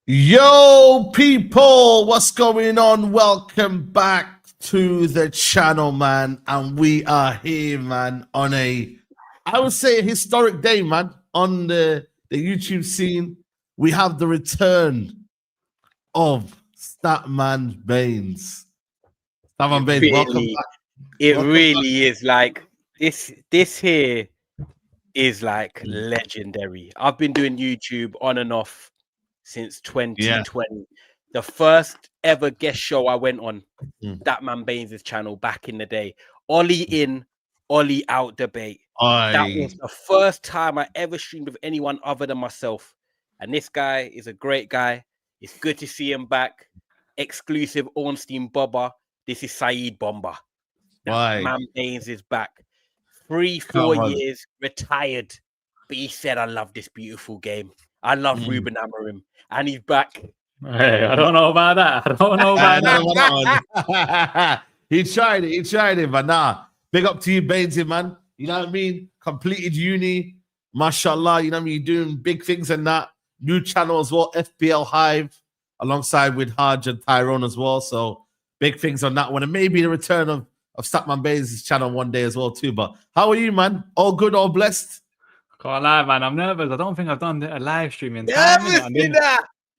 Yo, people, what's going on? Welcome back to the channel, man. And we are here, man, on I would say, a historic day, man, on the YouTube scene. We have the return of Statman Bains. Statman Bains, welcome back. It really is like this here is like legendary. I've been doing YouTube on and off since 2020. The first ever guest show I went on, Statman Bains' channel back in the day. Ollie in, Ollie out debate. That was the first time I ever streamed with anyone other than myself. And this guy is a great guy. It's good to see him back. Exclusive Ornstein Bobber. This is Saeed Bomber. Man Baines is back. 3-4 years, retired. But he said, I love this beautiful game. I love Ruben Amorim. And he's back. Hey, I don't know about that. I don't know about that. He tried it. But nah, big up to you, Bainesy, man. You know what I mean? Completed uni. Mashallah, you know what I mean? You're doing big things and that. New channel as well, FPL Hive, alongside with Haj and Tyrone as well. So big things on that one. And maybe the return of Statman Bains' channel one day as well too. But how are you, man? All good, all blessed? Can't lie, man. I'm nervous. I don't think I've done a live stream in time.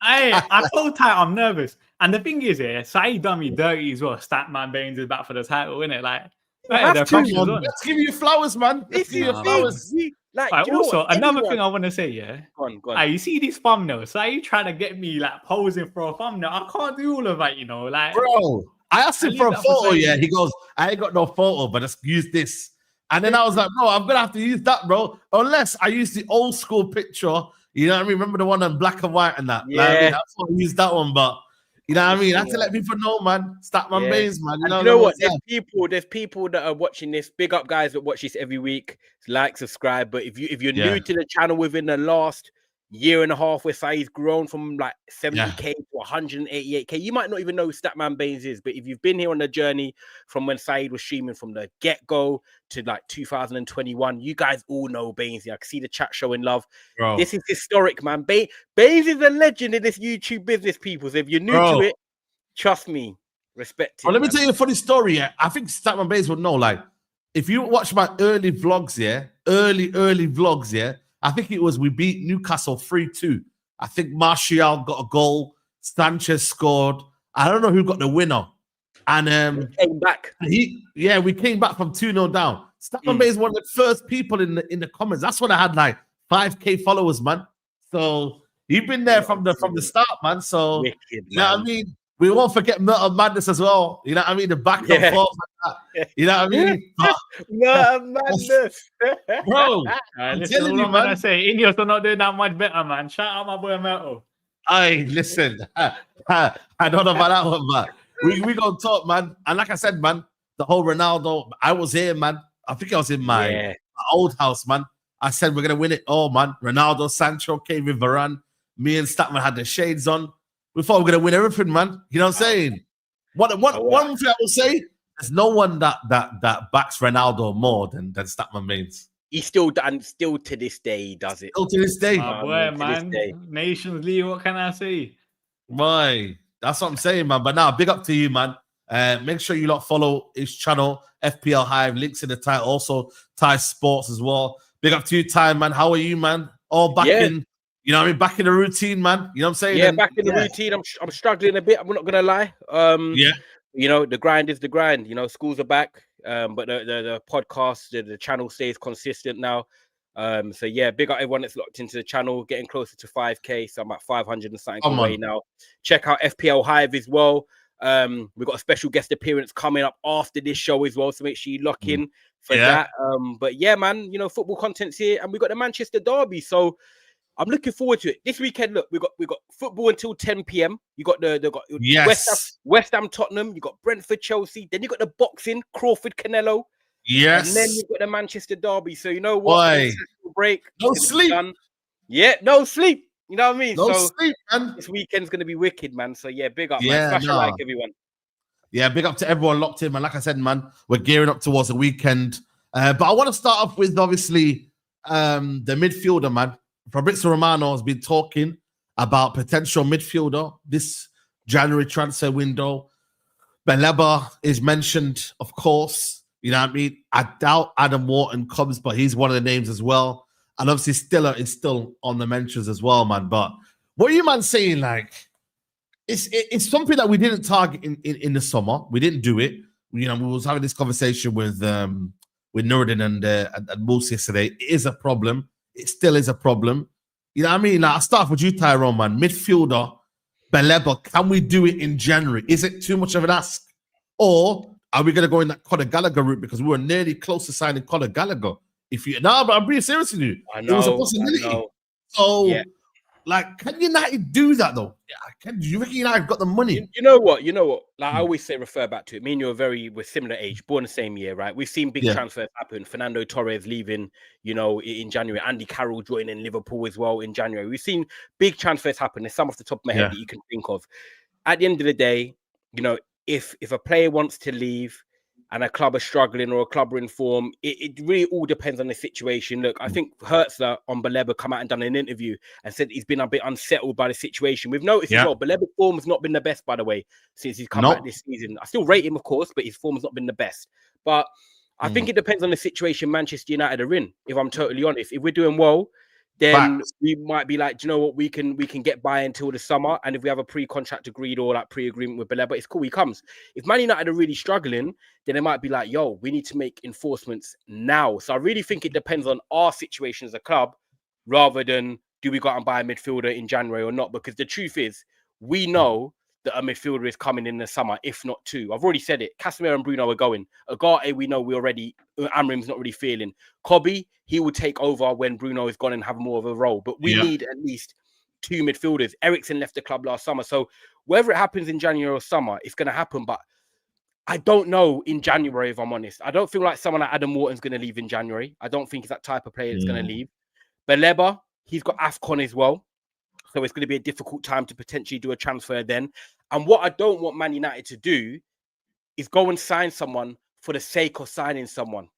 I told Ty I'm nervous. And the thing is, Saeed done me dirty as well. Statman Bains is back for the title, innit? Like, let's give you flowers, man. Let's give you flowers. Also, another thing I want to say, Go on. You see these thumbnails. Saeed trying to get me like posing for a thumbnail. I can't do all of that, you know. Like, bro, I asked him for a photo, He goes, I ain't got no photo, but just use this. And then I was like, bro, I'm going to have to use that, bro. Unless I use the old school picture. You know what I mean? Remember the one in black and white and that? Yeah. Like, I mean, that's why I use that one, but you know what I mean? I have to let people know, man. Statman Bains, man. You know what? There's people that are watching this. Big up guys that watch this every week. Like, subscribe. But if you're new to the channel within the last year and a half, where Saeed's grown from like 70k to 188k, you might not even know who Statman Bains is. But if you've been here on the journey from when Saeed was streaming from the get-go to like 2021, you guys all know Bains. I can see the chat showing love. Bro. This is historic, man. Bains is a legend in this YouTube business, people. So if you're new to it, trust me, respect it. Let me tell you a funny story. I think Statman Bains would know. Like, if you watch my early vlogs, early vlogs, I think it was we beat Newcastle 3-2. I think Martial got a goal. Sanchez scored. I don't know who got the winner. And we came back. We came back from 2-0 down. Statman Bains is one of the first people in the comments. That's when I had like 5k followers, man. So you've been there from the start, man. So wicked, you know what I mean? We won't forget Murder Madness as well. You know what I mean? The back and forth like that. You know what I mean? Murder Madness. Bro, I'm telling you, man. I say, Ineos are not doing that much better, man. Shout out my boy Myrtle. Hey, listen. I don't know about that one, but we gonna talk, man. And like I said, man, the whole Ronaldo, I was here, man. I think I was in my old house, man. I said we're gonna win it. Oh, man. Ronaldo, Sancho came with Varane. Me and Statman had the shades on. We thought we were going to win everything, man. You know what I'm saying? One thing I will say, there's no one that backs Ronaldo more than Statman Bains. He's still to this day, he does it. Still to this day. Oh, boy, man. Nations League, what can I say? Boy, that's what I'm saying, man. But now, big up to you, man. Make sure you follow his channel, FPL Hive, links in the title. Also, Ty Sports as well. Big up to you, Ty, man. How are you, man? All back in... You know what I mean? Back in the routine, man. You know what I'm saying? Yeah, back in the routine. I'm struggling a bit. I'm not going to lie. You know, the grind is the grind. You know, schools are back. But the podcast, the channel stays consistent now. So, yeah, big up everyone that's locked into the channel, getting closer to 5K. So I'm at 500 and something away now. Check out FPL Hive as well. We've got a special guest appearance coming up after this show as well. So make sure you lock in for that. But, yeah, man, you know, football content's here. And we got the Manchester Derby. So, I'm looking forward to it. This weekend, look, we got football until 10 p.m. You got West Ham Tottenham, you got Brentford Chelsea, then you got the boxing, Crawford Canelo. Yes. And then you got the Manchester Derby. So you know what? Break. No sleep. Yeah, no sleep. You know what I mean? No sleep, man. This weekend's gonna be wicked, man. So yeah, big up, man. Smash a like, everyone. Yeah, big up to everyone locked in, man. Like I said, man, we're gearing up towards the weekend. But I want to start off with obviously the midfielder, man. Fabrizio Romano has been talking about potential midfielder this January transfer window. Baleba is mentioned, of course. You know what I mean? I doubt Adam Wharton comes, but he's one of the names as well. And obviously Stiller is still on the mentions as well, man. But what are you, man, saying? Like, it's something that we didn't target in the summer. We didn't do it. You know, we was having this conversation with Nuruddin and Moose yesterday. It is a problem. It still is a problem. You know what I mean? Like, I'll start with you, Tyrone, man. Midfielder, Baleba, can we do it in January? Is it too much of an ask? Or are we going to go in that Conor Gallagher route? Because we were nearly close to signing Conor Gallagher. But I'm being serious with you. It was a possibility. So, like, can United do that, though? Do you reckon United got the money? You know what? Like I always say, refer back to it. Me and you we're similar age, born the same year, right? We've seen big transfers happen. Fernando Torres leaving, in January. Andy Carroll joining Liverpool as well in January. We've seen big transfers happen. There's some off the top of my head that you can think of. At the end of the day, if a player wants to leave and a club are struggling or a club are in form, it really all depends on the situation. Look, I think Hertzler on Baleba come out and done an interview and said he's been a bit unsettled by the situation. We've noticed as well, Baleba's form has not been the best, by the way, since he's come back this season. I still rate him, of course, but his form has not been the best. But I think it depends on the situation Manchester United are in, if I'm totally honest. If we're doing well, then we might be like, do you know what, we can get by until the summer. And if we have a pre-contract agreed or like pre-agreement with Baleba, it's cool, he comes. If Man United are really struggling, then it might be like, yo, we need to make enforcements now. So I really think it depends on our situation as a club rather than do we go out and buy a midfielder in January or not? Because the truth is, we know that a midfielder is coming in the summer, if not two. I've already said it. Casemiro and Bruno are going. Agate, we know Amrim's not really feeling. Kobe, he will take over when Bruno is gone and have more of a role. But we need at least two midfielders. Eriksen left the club last summer. So whether it happens in January or summer, it's going to happen. But I don't know in January, if I'm honest. I don't feel like someone like Adam Wharton's going to leave in January. I don't think he's that type of player that's going to leave. Baleba, he's got AFCON as well. So it's going to be a difficult time to potentially do a transfer then. And what I don't want Man United to do is go and sign someone for the sake of signing someone.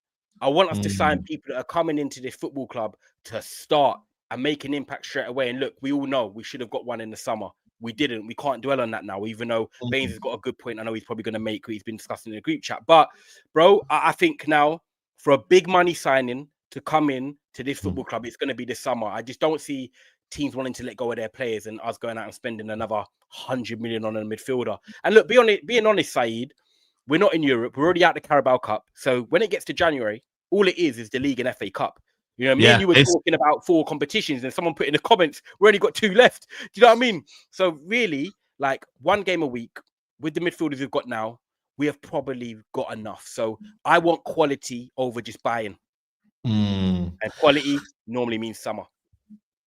I want us to sign people that are coming into this football club to start and make an impact straight away. And look, we all know we should have got one in the summer. We didn't. We can't dwell on that now, even though Baines has got a good point. I know he's probably going to make what he's been discussing in the group chat. But, bro, I think now for a big money signing to come in to this football club, it's going to be this summer. I just don't see teams wanting to let go of their players and us going out and spending another 100 million on a midfielder. And look, being honest, Saeed, we're not in Europe. We're already out the Carabao Cup. So when it gets to January, all it is the league and FA Cup. You know, me and you were talking about 4 competitions and someone put in the comments, we only got 2 left. Do you know what I mean? So really, like 1 game a week with the midfielders we've got now, we have probably got enough. So I want quality over just buying. And quality normally means summer.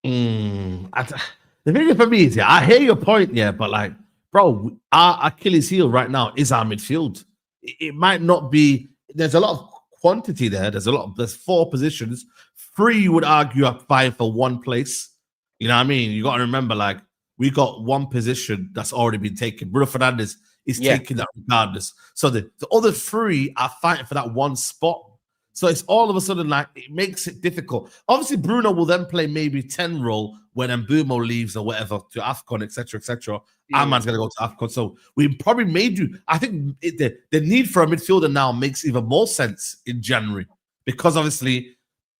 The thing for me is, I hear your point, but like, bro, our Achilles heel right now is our midfield. It might not be, there's a lot of quantity there. There's 4 positions. 3 you would argue are vying for 1 place. You know what I mean? You got to remember, like, we got 1 position that's already been taken. Bruno Fernandes is taking that regardless. So the other 3 are fighting for that 1 spot. So it's all of a sudden like it makes it difficult. Obviously, Bruno will then play maybe 10 role when Mbumo leaves or whatever to AFCON, etc., etc. Arman's going to go to AFCON. So we probably may do. I think the need for a midfielder now makes even more sense in January because obviously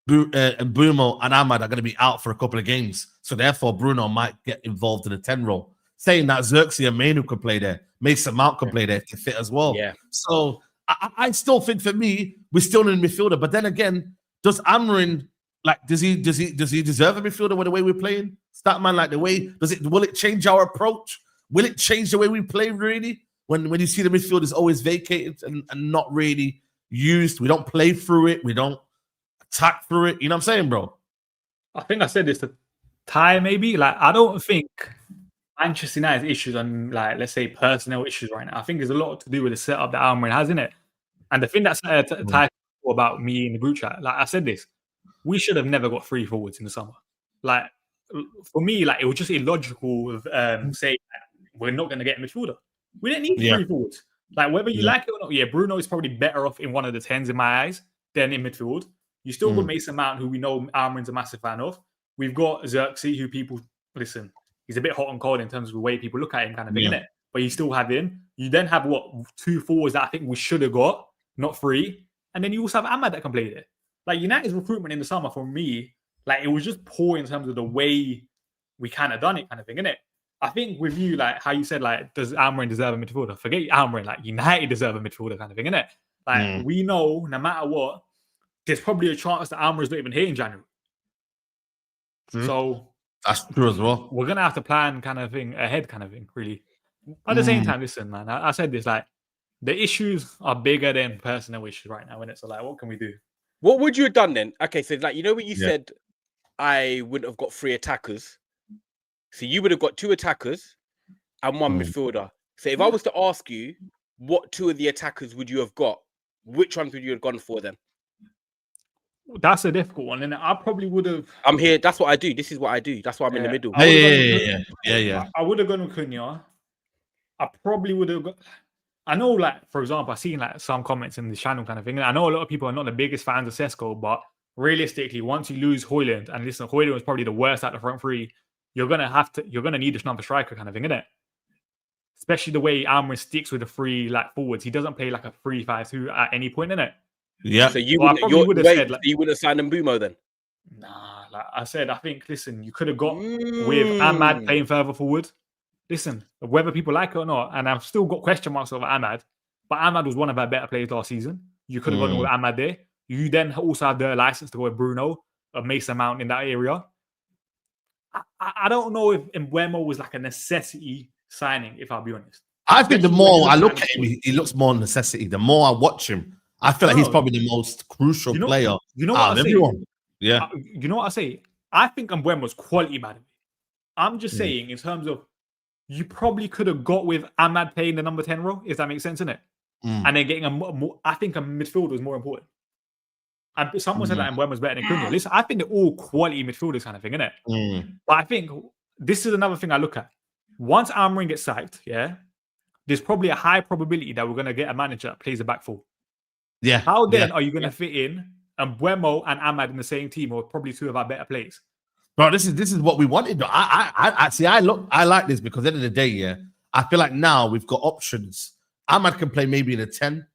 Mbumo and Ahmad are going to be out for a couple of games. So therefore, Bruno might get involved in a 10 role. Saying that Xerxes and Mainu could play there, Mason Mount could play there to fit as well. Yeah. So I still think for me, we're still in midfielder. But then again, does Amrin does he deserve a midfielder with the way we're playing? Statman, like the way will it change our approach? Will it change the way we play really? When you see the midfield is always vacated and not really used, we don't play through it, we don't attack through it. You know what I'm saying, bro? I think I said this to Ty maybe. Like, I don't think Manchester United's issues on, like, let's say personnel issues right now. I think there's a lot to do with the setup that Almiron has in it. And the thing that's Ty about me in the group chat, like I said this, we should have never got 3 forwards in the summer. Like, for me, like, it was just illogical of saying we're not going to get a midfielder. We didn't need 3 forwards. Like, whether you like it or not, Bruno is probably better off in one of the 10s in my eyes than in midfield. You still got Mason Mount, who we know Almiron's a massive fan of. We've got Xerxes, who people, listen, he's a bit hot and cold in terms of the way people look at him, kind of thing, innit? But you still have him. You then have 2 forwards that I think we should have got, not 3, and then you also have Ahmad that can play there. Like United's recruitment in the summer for me, like it was just poor in terms of the way we kind of done it, kind of thing, innit? I think with you, like how you said, like, does Almiron deserve a midfielder? Forget Almiron, like United deserve a midfielder, kind of thing, innit? Like we know, no matter what, there's probably a chance that Almiron's not even here in January. So that's true as well. We're gonna have to plan, kind of thing, ahead, kind of thing, really. But at the same time, listen, man, I said this, like the issues are bigger than personal issues right now, innit? So like, what can we do? What would you have done then? Okay, so like, you know what you said, I wouldn't have got 3 attackers. So you would have got 2 attackers and 1 midfielder. So if I was to ask you, what 2 of the attackers would you have got? Which ones would you have gone for then? That's a difficult one, and I probably would have. I'm here. That's what I do. This is what I do. That's why I'm in the middle. Yeah. I would have gone with Cunha. I probably would have got. I know, like, for example, I've seen like some comments in the channel, kind of thing. And I know a lot of people are not the biggest fans of Cesco, but realistically, once you lose Højlund, and listen, Højlund was probably the worst out of the front 3. You're gonna need another striker, kind of thing, innit? Especially the way Almiron sticks with the 3 like forwards. He doesn't play like a 3-5-2 at any point, innit? Yeah. So you would have signed Mbeumo then? Nah, like I said, I think, listen, you could have got with Ahmad playing further forward. Listen, whether people like it or not, and I've still got question marks over Ahmad, but Ahmad was one of our better players last season. You could have gone with Ahmad there. You then also have the license to go with Bruno, or Mason Mount in that area. I don't know if Mbeumo was like a necessity signing, if I'll be honest. I think the more I look at him, he looks more necessity. The more I watch him, I feel like he's probably the most crucial player. You know what I say? Yeah. You know what I say? I think Mbeumo's quality, by the way. I'm just saying, in terms of, you probably could have got with Ahmad playing the number 10 role, if that makes sense, innit? And then getting I think a midfielder is more important. And someone said that Mbeumo's better than Cunha. Listen, I think they're all quality midfielders, kind of thing, innit? But I think this is another thing I look at. Once Almiron gets sacked, there's probably a high probability that we're going to get a manager that plays the back 4. Yeah. How then are you going to fit in Mbeumo and Ahmad in the same team, or probably 2 of our better players? Bro, this is what we wanted. I like this because at the end of the day, I feel like now we've got options. Ahmad can play maybe in a 10.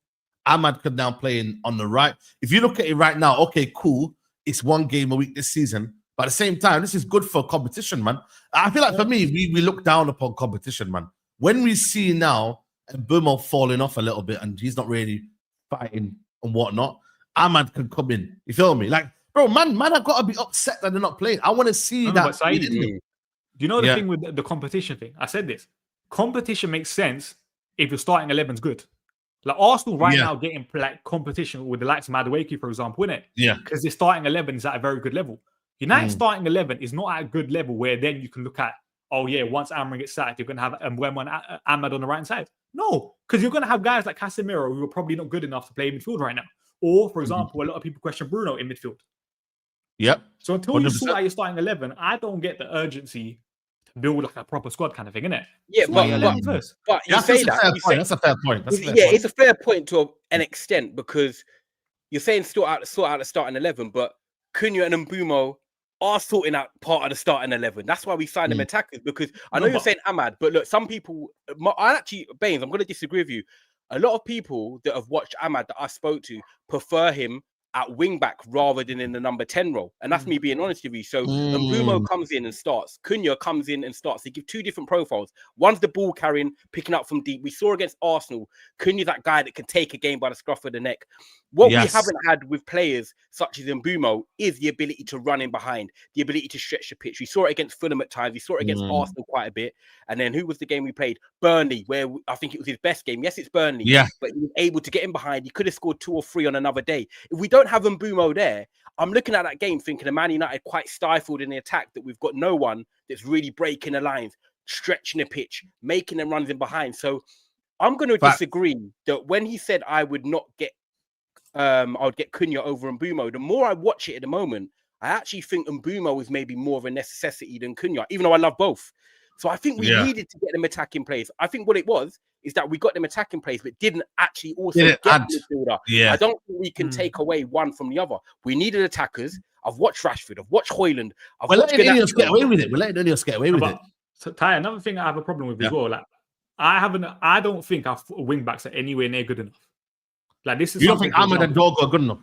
Ahmad could now play on the right. If you look at it right now, okay, cool. It's 1 game a week this season. But at the same time, this is good for competition, man. I feel like for me, we look down upon competition, man. When we see now Mbeumo falling off a little bit and he's not really fighting and whatnot, Ahmad can come in. You feel me? Like, bro, man, I've got to be upset that they're not playing. I want to see that. Do you know the thing with the competition thing? I said this. Competition makes sense if your starting 11's good. Like Arsenal now getting like competition with the likes of Madueke, for example, isn't it? Yeah. Because their starting 11 is at a very good level. United starting 11 is not at a good level where then you can look at, once Almiron gets sacked, you're going to have Mbeumo and Ahmad on the right side. No, because you're going to have guys like Casemiro who are probably not good enough to play midfield right now. Or, for example, a lot of people question Bruno in midfield. Yep. So until 100%. You sort out your starting 11, I don't get the urgency to build like a proper squad, kind of thing, innit? Yeah, but you say that. That's a fair point. It's a fair point to an extent, because you're saying sort out the starting 11, but Cunha and Mbeumo are sorting out part of the starting 11. That's why we signed them attackers, because I know you're saying Ahmad, but look, some people, Baines, I'm going to disagree with you. A lot of people that have watched Ahmad that I spoke to prefer him at wingback rather than in the number 10 role. And that's me being honest with you. So Mbeumo comes in and starts. Cunha comes in and starts. They give 2 different profiles. One's the ball carrying, picking up from deep. We saw against Arsenal, Cunha's that guy that can take a game by the scruff of the neck. What we haven't had with players such as Mbeumo is the ability to run in behind, the ability to stretch the pitch. We saw it against Fulham at times. We saw it against Arsenal quite a bit. And then who was the game we played? Burnley, where I think it was his best game. Yes, it's Burnley. Yeah. But he was able to get in behind. He could have scored 2 or 3 on another day. If we don't have Mbeumo there, I'm looking at that game thinking the Man United quite stifled in the attack, that we've got no one that's really breaking the lines, stretching the pitch, making them runs in behind. So I'm going to disagree that when he said I would get Cunha over Mbeumo, the more I watch it at the moment, I actually think Mbeumo is maybe more of a necessity than Cunha, even though I love both. So I think we needed to get them attacking plays. I think what it was is that we got them attacking plays, but didn't actually also get midfielder. I don't think we can take away one from the other. We needed attackers. I've watched Rashford. I've watched Højlund. We're letting Ineos get away with it. So Ty, another thing I have a problem with as well, like I don't think our wing backs are anywhere near good enough. Like this is You don't think Ahmed and Dorgu are good enough?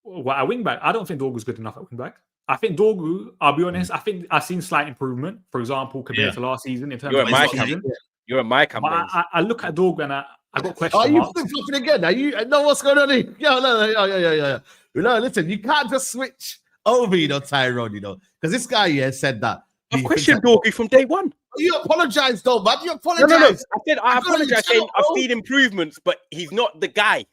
Well, at wing back, I don't think Dorgu's good enough at wing back. I think Dorgu, I'll be honest, I think I've seen slight improvement, for example, compared to last season in terms of my season. You're a my campaign. I look at Dorgu and I got questions. Are you flip-flopping again? Are you know what's going on here? Yeah. No, listen, you can't just switch over, Tyrone, because this guy said that. I questioned Dorgu from day one. You apologize, though, man. You apologize. No. I said I apologize, saying I've seen improvements, but he's not the guy.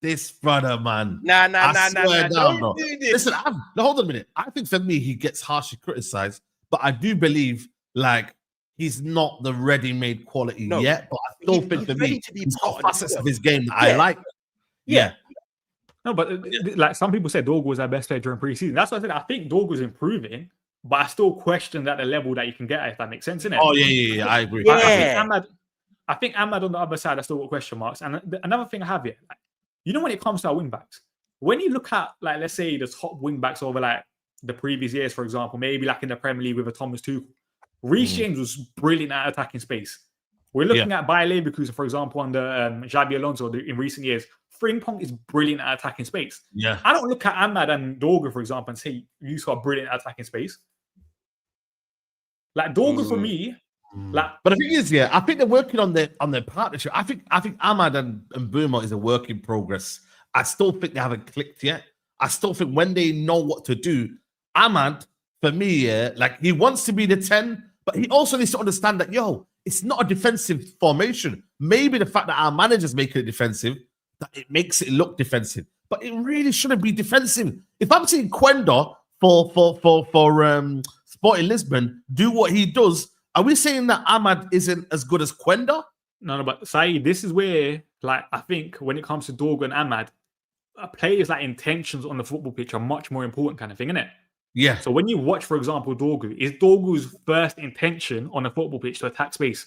This brother, man. Nah. Don't do this. Listen, hold on a minute. I think for me, he gets harshly criticized, but I do believe, like, he's not the ready-made quality yet. But I still think for me, he's got facets of his game that I like. Yeah. No, but like some people said, Dorgu was our best player during preseason. That's what I said. I think Dorgu's improving, but I still question that the level that you can get at, if that makes sense, innit? Oh, yeah. I agree. I think Ahmad on the other side, I still got question marks. And another thing I have here, like, when it comes to our wing backs, when you look at, like, let's say the top wing backs over like the previous years, for example, maybe like in the Premier League with a Thomas Tuchel, Reece James was brilliant at attacking space. We're looking at Bayer Leverkusen, for example, under Xabi Alonso in recent years. Frimpong is brilliant at attacking space. Yeah. I don't look at Ahmad and Dorgu, for example, and say you are brilliant at attacking space. Like Dorgu for me, like. But the thing is, I think they're working on their partnership. I think Ahmad and Boomer is a work in progress. I still think they haven't clicked yet. I still think when they know what to do, Ahmad, for me, like he wants to be the 10, but he also needs to understand that, it's not a defensive formation. Maybe the fact that our manager's making it defensive, that it makes it look defensive, but it really shouldn't be defensive. If I'm seeing Quenda for Sporting Lisbon do what he does, are we saying that Ahmad isn't as good as Quenda? No, but Saeed, this is where, like, I think when it comes to Dorgu and Ahmad, players' like intentions on the football pitch are much more important, kind of thing, isn't it? Yeah. So when you watch, for example, Dorgu, is Dorgu's first intention on the football pitch to attack space?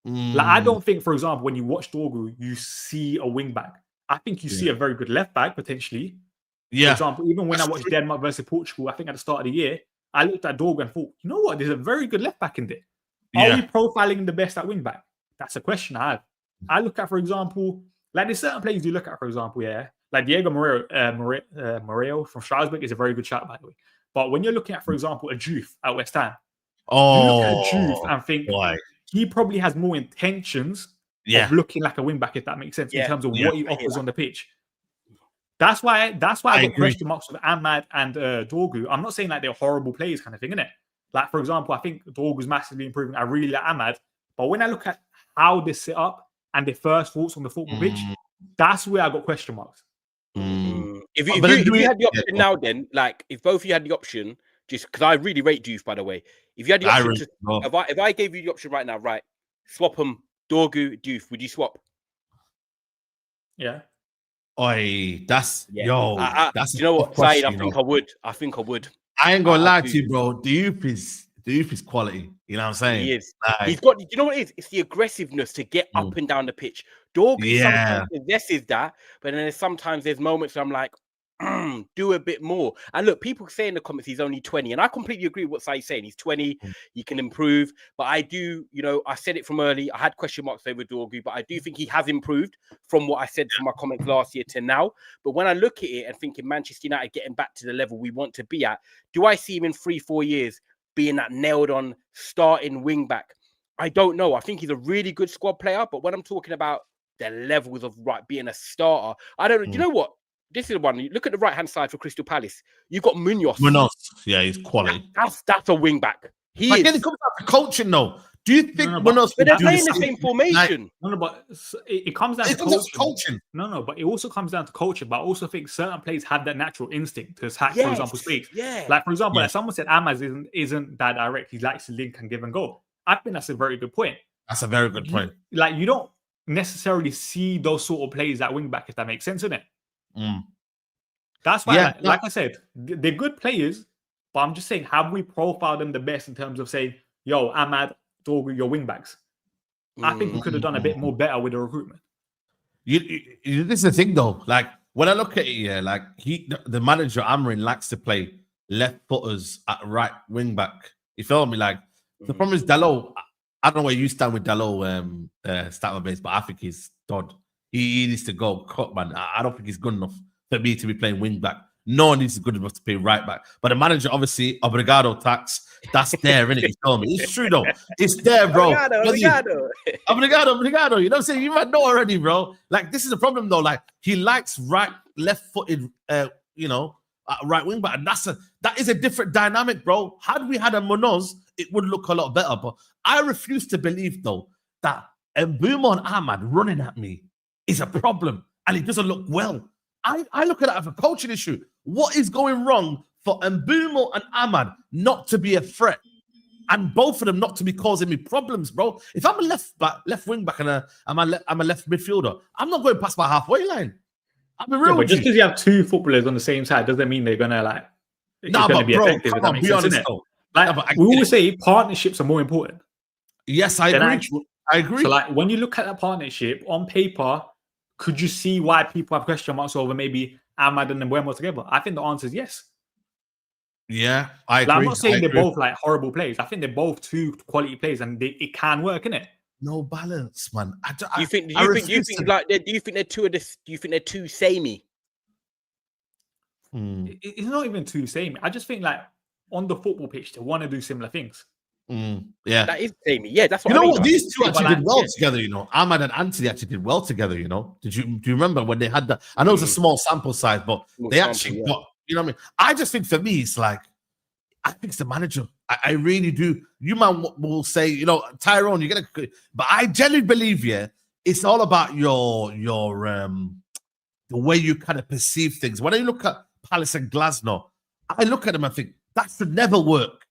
Like, I don't think, for example, when you watch Dorgu, you see a wing back. I think you see a very good left back, potentially. Yeah. For example, even when I watched Denmark versus Portugal, I think at the start of the year, I looked at Dorgu and thought, you know what? There's a very good left back in there. Are we profiling the best at wing back? That's a question I have. I look at, for example, like there's certain players you look at, for example, like Diego Moreo from Strasbourg is a very good shot, by the way. But when you're looking at, for example, a Juve at West Ham, you look at a Juve and think he probably has more intentions of looking like a wing back, if that makes sense, in terms of what he offers on the pitch. That's why I got question marks with Ahmad and Dorgu. I'm not saying like they're horrible players, kind of thing, innit? Like, for example, I think Dorgu's massively improving. I really like Ahmad. But when I look at how they set up and their first thoughts on the football pitch, that's where I got question marks. If you had the option now, then, like, if both of you had the option, just because I really rate Juve, by the way. If you had the option, if I gave you the option right now, right, swap them, Dorgu, Juve, would you swap? Yeah. Oi, that's you know what, Saeed, I think I would. I ain't gonna lie to you, bro. Diouf is quality. You know what I'm saying? He is. He's got. You know what it is? It's the aggressiveness to get up and down the pitch. Dorgu sometimes possesses that, but then sometimes there's moments where I'm like, do a bit more. And look, people say in the comments he's only 20, and I completely agree with what Saeed's saying. He's 20, he can improve. But I do, I said it from early. I had question marks over Dorgu, but I do think he has improved from what I said from my comments last year to now. But when I look at it and thinking Manchester United getting back to the level we want to be at, do I see him in 3-4 years being that nailed on starting wing back? I don't know. I think he's a really good squad player, but when I'm talking about the levels of being a starter, I don't know. You know what? This is the one. You look at the right hand side for Crystal Palace. You've got Munoz. Yeah, he's quality. That's a wing back. Again, it comes down to coaching, though. Do you think Munoz? But they're playing the same formation. But it comes down to coaching. No, but it also comes down to coaching. But I also think certain players have that natural instinct to attack, for example, space. Yeah. Like, for example, like someone said Ahmad isn't that direct. He likes to link and give and go. I think that's a very good point. That's a very good point. Like, you don't necessarily see those sort of players at wing back, if that makes sense, isn't it? That's why, like I said, they're good players, but I'm just saying, have we profiled them the best in terms of saying, yo, Ahmad, Dorgu, your wing backs? I think we could have done a bit more better with the recruitment. This is the thing, though. Like, when I look at it, like the manager Amrin likes to play left footers at right wing back. You feel me? Like the problem is Dalot. I don't know where you stand with Dalot, Statman Bains, but I think he's done. He needs to go cut, man. I don't think he's good enough for me to be playing wing back. No one is good enough to play right back. But the manager, obviously, obrigado tax. That's there, innit? You tell me. It's true, though. It's there, bro. Obrigado. Obrigado. You know what I'm saying? You might know already, bro. Like, this is the problem, though. Like, he likes left-footed, right wing back. And that is a different dynamic, bro. Had we had a Munoz, it would look a lot better. But I refuse to believe, though, that Mbeumo and Ahmad running at me is a problem. And it doesn't look well. I look at that as a coaching issue. What is going wrong for Mbeumo and Ahmad not to be a threat? And both of them not to be causing me problems, bro. If I'm a left wing back and I'm a left midfielder, I'm not going past my halfway line. I'm a real but just because you have two footballers on the same side doesn't mean they're gonna be effective. If that makes sense, isn't it? We always say partnerships are more important. Yes, I agree. So when you look at that partnership on paper, could you see why people have question marks over maybe Ahmad and Mbeumo together? I think the answer is yes. Yeah, I agree. I'm not saying they're both horrible players. I think they're both two quality players, and it can work, innit? No balance, man. Do you think they're too samey? It's not even too samey. I just think on the football pitch they want to do similar things. Yeah, that is samey. Yeah, that's what I mean. What? These two actually did well together. Ahmad and Anthony actually did well together. Do you remember when they had that? I know it's a small sample size, but they actually got. You know what I mean? I just think for me, it's I think it's the manager. I really do. You man will say, Tyrone, you're gonna, but I genuinely believe, it's all about your the way you kind of perceive things. When I look at Palace and Glasgow, I look at them and think that should never work.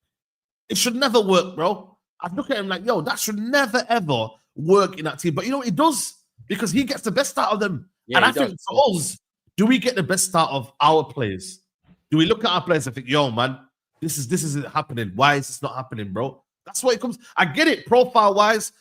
It should never work, bro. I look at him like, that should never ever work in that team. But it does, because he gets the best out of them. Yeah, and I think for us, do we get the best out of our players? Do we look at our players and think, man, this isn't happening. Why is this not happening, bro? That's what it comes. I get it, profile-wise,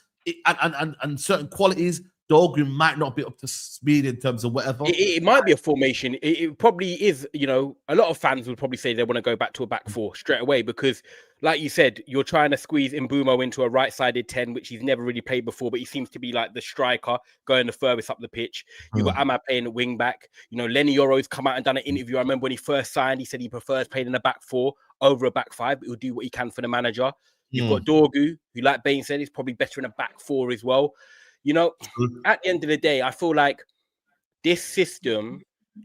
and certain qualities. Dogu might not be up to speed in terms of whatever. It might be a formation. It probably is. A lot of fans would probably say they want to go back to a back four straight away because, like you said, you're trying to squeeze Mbeumo into a right-sided 10, which he's never really played before, but he seems to be like the striker going the furthest up the pitch. You've got Ahmad playing at wing back. Lenny Yoro's come out and done an interview. I remember when he first signed, he said he prefers playing in a back four over a back five, but he'll do what he can for the manager. You've got Dogu, who, like Baines said, is probably better in a back four as well. At the end of the day, I feel like this system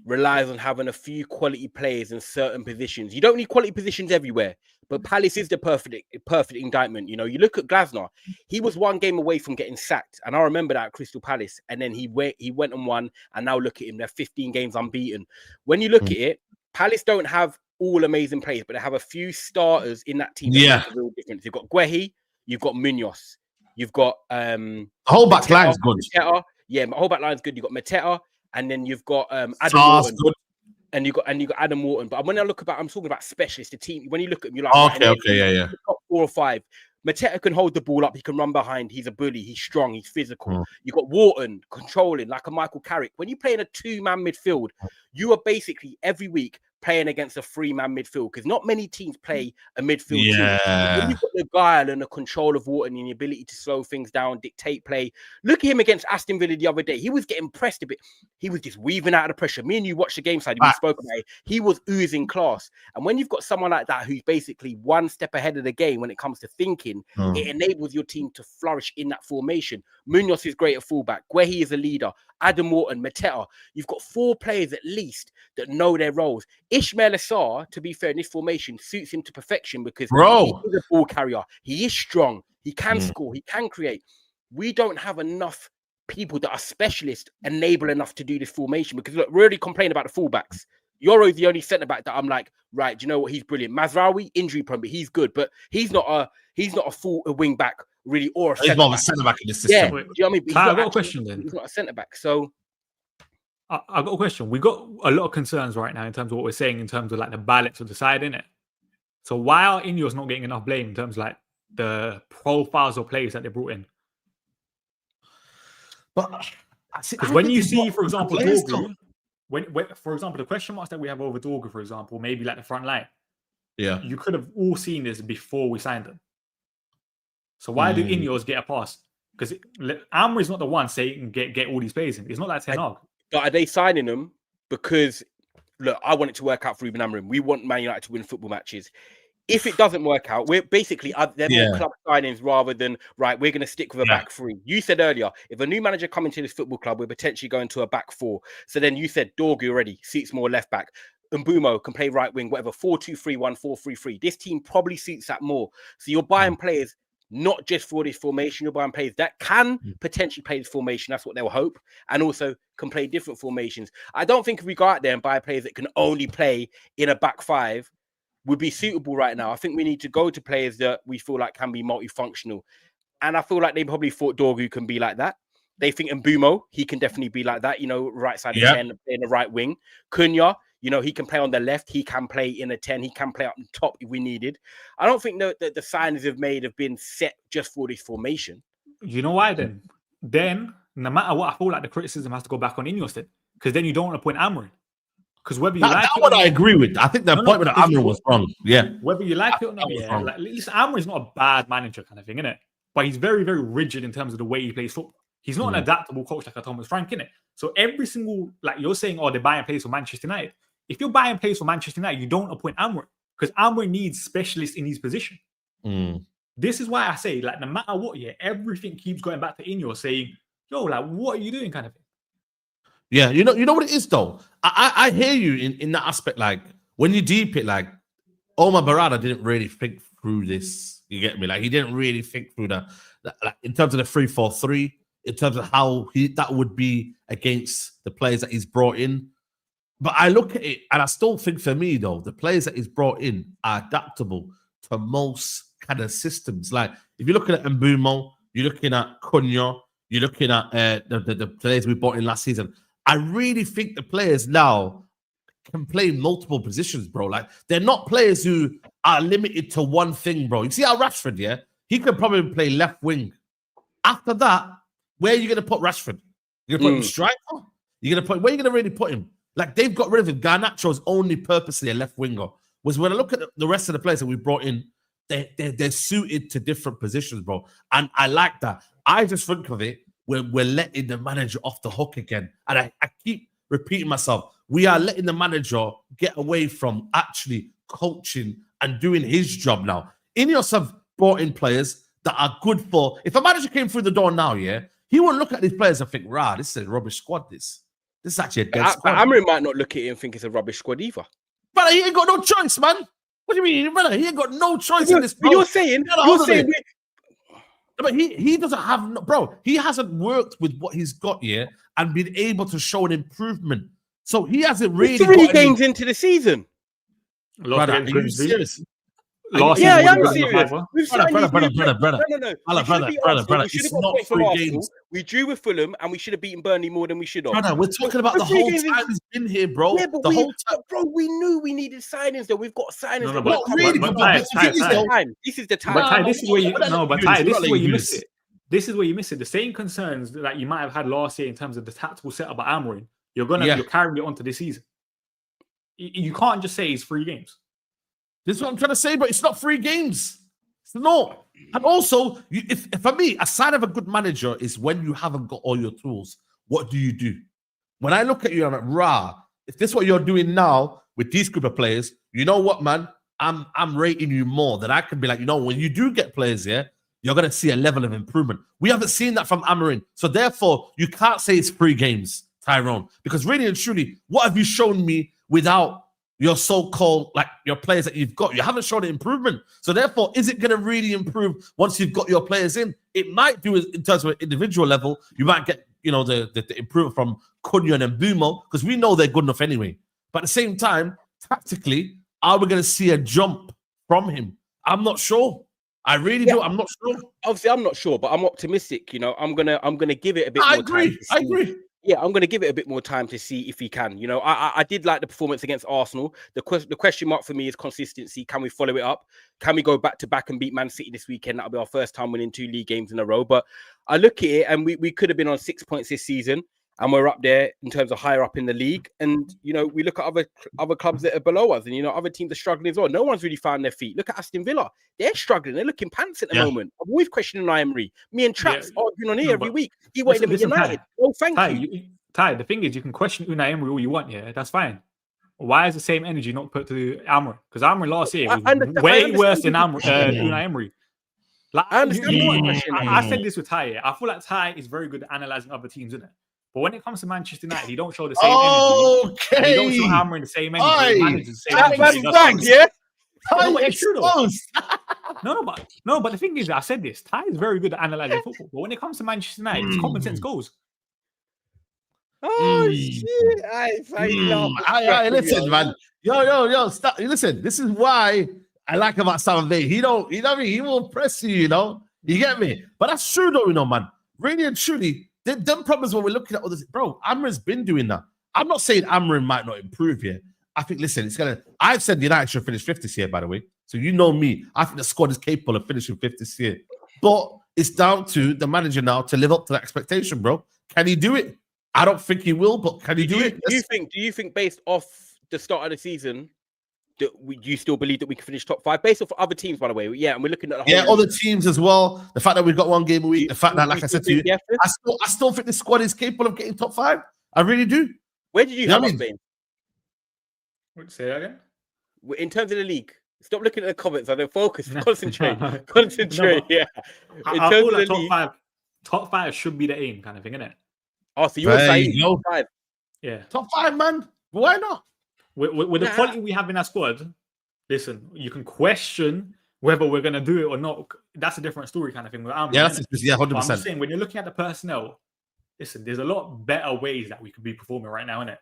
relies on having a few quality players in certain positions. You don't need quality positions everywhere, but Palace is the perfect indictment. You look at Glasner, he was one game away from getting sacked, and I remember that at Crystal Palace, and then he went and won, and now look at him, they're 15 games unbeaten. When you look at it, Palace don't have all amazing players, but they have a few starters in that team that make a real difference. You've got Guehi, you've got Munoz. You've got the whole back line's good. Mateta. Yeah, my whole back line's good. You've got Mateta, and then you've got Adam Morton. Good. And you got Adam Morton. But when I'm talking about specialists, the team. When you look at them, you're like, yeah. Top 4 or 5. Mateta can hold the ball up. He can run behind. He's a bully. He's strong. He's physical. You got Wharton controlling like a Michael Carrick. When you play in a 2-man midfield, you are basically every week playing against a 3-man midfield because not many teams play a midfield team. When you've got the guile and the control of Wharton and the ability to slow things down, dictate play. Look at him against Aston Villa the other day. He was getting pressed a bit. He was just weaving out of the pressure. Me and you watched the game side. We spoke about it. He was oozing class. And when you've got someone like that who's basically one step ahead of the game when it comes to thinking, it enables your team to flourish in that formation. Munoz is great at fullback. Guehi is a leader. Adam Morton, Mateta. You've got 4 players at least that know their roles. Ismail Assar, to be fair, in this formation suits him to perfection because he's a ball carrier. He is strong. He can score. He can create. We don't have enough people that are specialists enable enough to do this formation because look, we already complain about the fullbacks. Yoro is the only centre back that I'm like, right, do you know what? He's brilliant. Mazraoui, injury prone, but he's good, but he's not a full wing back really or a he's more of a centre back in the system. Yeah, do you know what I mean? I've got a question then. He's not a centre back, so I've got a question. We've got a lot of concerns right now in terms of what we're saying in terms of the balance of the side, innit? So why are Ineos not getting enough blame in terms of the profiles of players that they brought in? But because when you see, for example, Dorgu, when for example, the question marks that we have over Dorgu, for example, maybe the front line. Yeah. You could have all seen this before we signed them. So why do Ineos get a pass? Because Amorim's not the one saying get all these players in. It's not like Ten Hag. But are they signing them because, look, I want it to work out for Ruben Amorim. We want Man United to win football matches. If it doesn't work out, we're basically they're more club signings rather than right. We're going to stick with a back three. You said earlier, if a new manager coming to this football club, we're potentially going to a back four. So then you said Dorgu already suits more left back. Mbumo can play right wing, whatever 4-2-3-1, 4-3-3. This team probably suits that more. So you're buying players not just for this formation. You're buying players that can potentially play this formation. That's what they'll hope, and also can play different formations. I don't think if we go out there and buy players that can only play in a back five would be suitable right now. I think we need to go to players that we feel like can be multifunctional. And I feel like they probably thought Dorgu can be like that. They think Mbumo, he can definitely be like that, right side of 10, in the right wing. Cunha, he can play on the left. He can play in a 10. He can play up top if we needed. I don't think that the signings have made have been set just for this formation. You know why then? Then, no matter what, I feel like the criticism has to go back on Ineos then. Because then you don't want to point Amorim. Because whether you like it, what I agree with. I think the appointment of Amorim was wrong. Yeah. Whether you like it or not, like, listen, Amorim's not a bad manager kind of thing, innit? But he's very, very rigid in terms of the way he plays football. He's not an adaptable coach like a Thomas Frank, innit? So every single, like you're saying, they're buying players for Manchester United. If you're buying players for Manchester United, you don't appoint Amorim because Amorim needs specialists in his position. This is why I say, like, no matter what, everything keeps going back to Ineos saying, yo, like, what are you doing kind of thing? Yeah, you know what it is though. I hear you in that aspect. Like when you deep it, like Omar Barada didn't really think through this. You get me? Like he didn't really think through that like, in terms of the 3-4-3, in terms of how that would be against the players that he's brought in. But I look at it and I still think for me though, the players that he's brought in are adaptable to most kind of systems. Like if you're looking at Mbumo, you're looking at Cunha, you're looking at the players we brought in last season. I really think the players now can play multiple positions, bro. Like, they're not players who are limited to one thing, bro. You see how Rashford, he can probably play left wing. After that, where are you going to put Rashford? You're going to put him striker? Where are you going to really put him? Like, they've got rid of him. Garnacho's only purposely a left winger. Was when I look at the rest of the players that we brought in, they're suited to different positions, bro. And I like that. I just think of it, we're letting the manager off the hook again. And I keep repeating myself. We are letting the manager get away from actually coaching and doing his job now. Ineos have brought in players that are good for... If a manager came through the door now, he wouldn't look at these players and think, this is a rubbish squad, this is actually a dead squad. Amorim might not look at it and think it's a rubbish squad either. But he ain't got no choice, man. What do you mean, brother? He ain't got no choice in this. You're saying... But he doesn't have... Bro, he hasn't worked with what he's got here and been able to show an improvement. So he hasn't really... 3 games into the season. Brother, are you serious? Yeah, I am serious. Brother. It's not 3 games. We drew with Fulham and we should have beaten Burnley more than we should have. Brother, we're talking about the whole time he's been here, bro. Yeah, the whole time. Bro, we knew we needed signings, though. We've got signings. This is the time. But Ty, this is where you miss it. This is where you miss it. The same concerns that you might have had last year in terms of the tactical setup at Amorim, you're carrying it onto this season. You can't just say it's 3 games. This is what I'm trying to say, but it's not 3 games. It's not. And also, if for me, a sign of a good manager is when you haven't got all your tools. What do you do? When I look at you, I'm like, if this is what you're doing now with these group of players, you know what, man? I'm rating you more that I can be like, when you do get players here, you're going to see a level of improvement. We haven't seen that from Amorim. So therefore, you can't say it's 3 games, Tyrone. Because really and truly, what have you shown me without your so-called, like, your players that you've got? You haven't shown an improvement. So therefore, is it going to really improve once you've got your players in? It might do in terms of an individual level. You might get, the improvement from Cunha and Mbumo, because we know they're good enough anyway. But at the same time, tactically, are we going to see a jump from him? I'm not sure. I really do. I'm not sure. Obviously, I'm not sure, but I'm optimistic. I'm gonna give it a bit more time. I agree. Yeah, I'm going to give it a bit more time to see if he can. I did like the performance against Arsenal. The question mark for me is consistency. Can we follow it up? Can we go back to back and beat Man City this weekend? That'll be our first time winning 2 league games in a row. But I look at it and we could have been on 6 points this season. and we're up there in terms of higher up in the league. And you know, we look at other clubs that are below us, and you know, other teams are struggling as well. No one's really found their feet. Look at Aston Villa; they're struggling. They're looking pants at the moment. I'm always questioning Emery. Me and Traps arguing on here every week. He wanted them at United. Oh, thank you. Ty, the thing is, you can question Unai Emery all you want. Yeah, that's fine. Why is the same energy not put to Amr? Because Amr last year was way worse than Unai Emery. Like, I said this with Ty. Yeah. I feel like Ty is very good at analysing other teams, isn't it? But when it comes to Manchester United, he don't show the same energy. And he don't show Amr in the same energy. No, but the thing is, I said this. Ty is very good at analysing football. But when it comes to Manchester United, it's common sense goes. Oh shit! Listen, man. Yo, stop. Listen, this is why I like about Statman Bains. He will press you, you know. You get me? But that's true, though, you know, man. Really and truly, them problems when we're looking at all this, bro. Amra's been doing that. I'm not saying Amra might not improve here. I think, listen, I've said United should finish fifth this year, by the way. So you know me. I think the squad is capable of finishing fifth this year. But it's down to the manager now to live up to that expectation, bro. Can he do it? I don't think he will, but can he do it? Do you think based off the start of the season that you still believe that we can finish top 5 based off other teams, by the way? Yeah, and we're looking at other teams as well. The fact that we've got one game a week, the fact that, like I said to you, I still think this squad is capable of getting top 5. I really do. Where did you have us, Baines? Say that again? In terms of the league. Stop looking at the comments. I don't focus. Concentrate. Concentrate. Yeah. In terms of the league, top 5 should be the aim, kind of thing, isn't it? Oh, so you're saying top 5? Yeah. Top 5, man. Why not? With the quality we have in our squad, listen, you can question whether we're going to do it or not. That's a different story kind of thing. 100%. I'm just saying, when you're looking at the personnel, listen, there's a lot better ways that we could be performing right now, innit?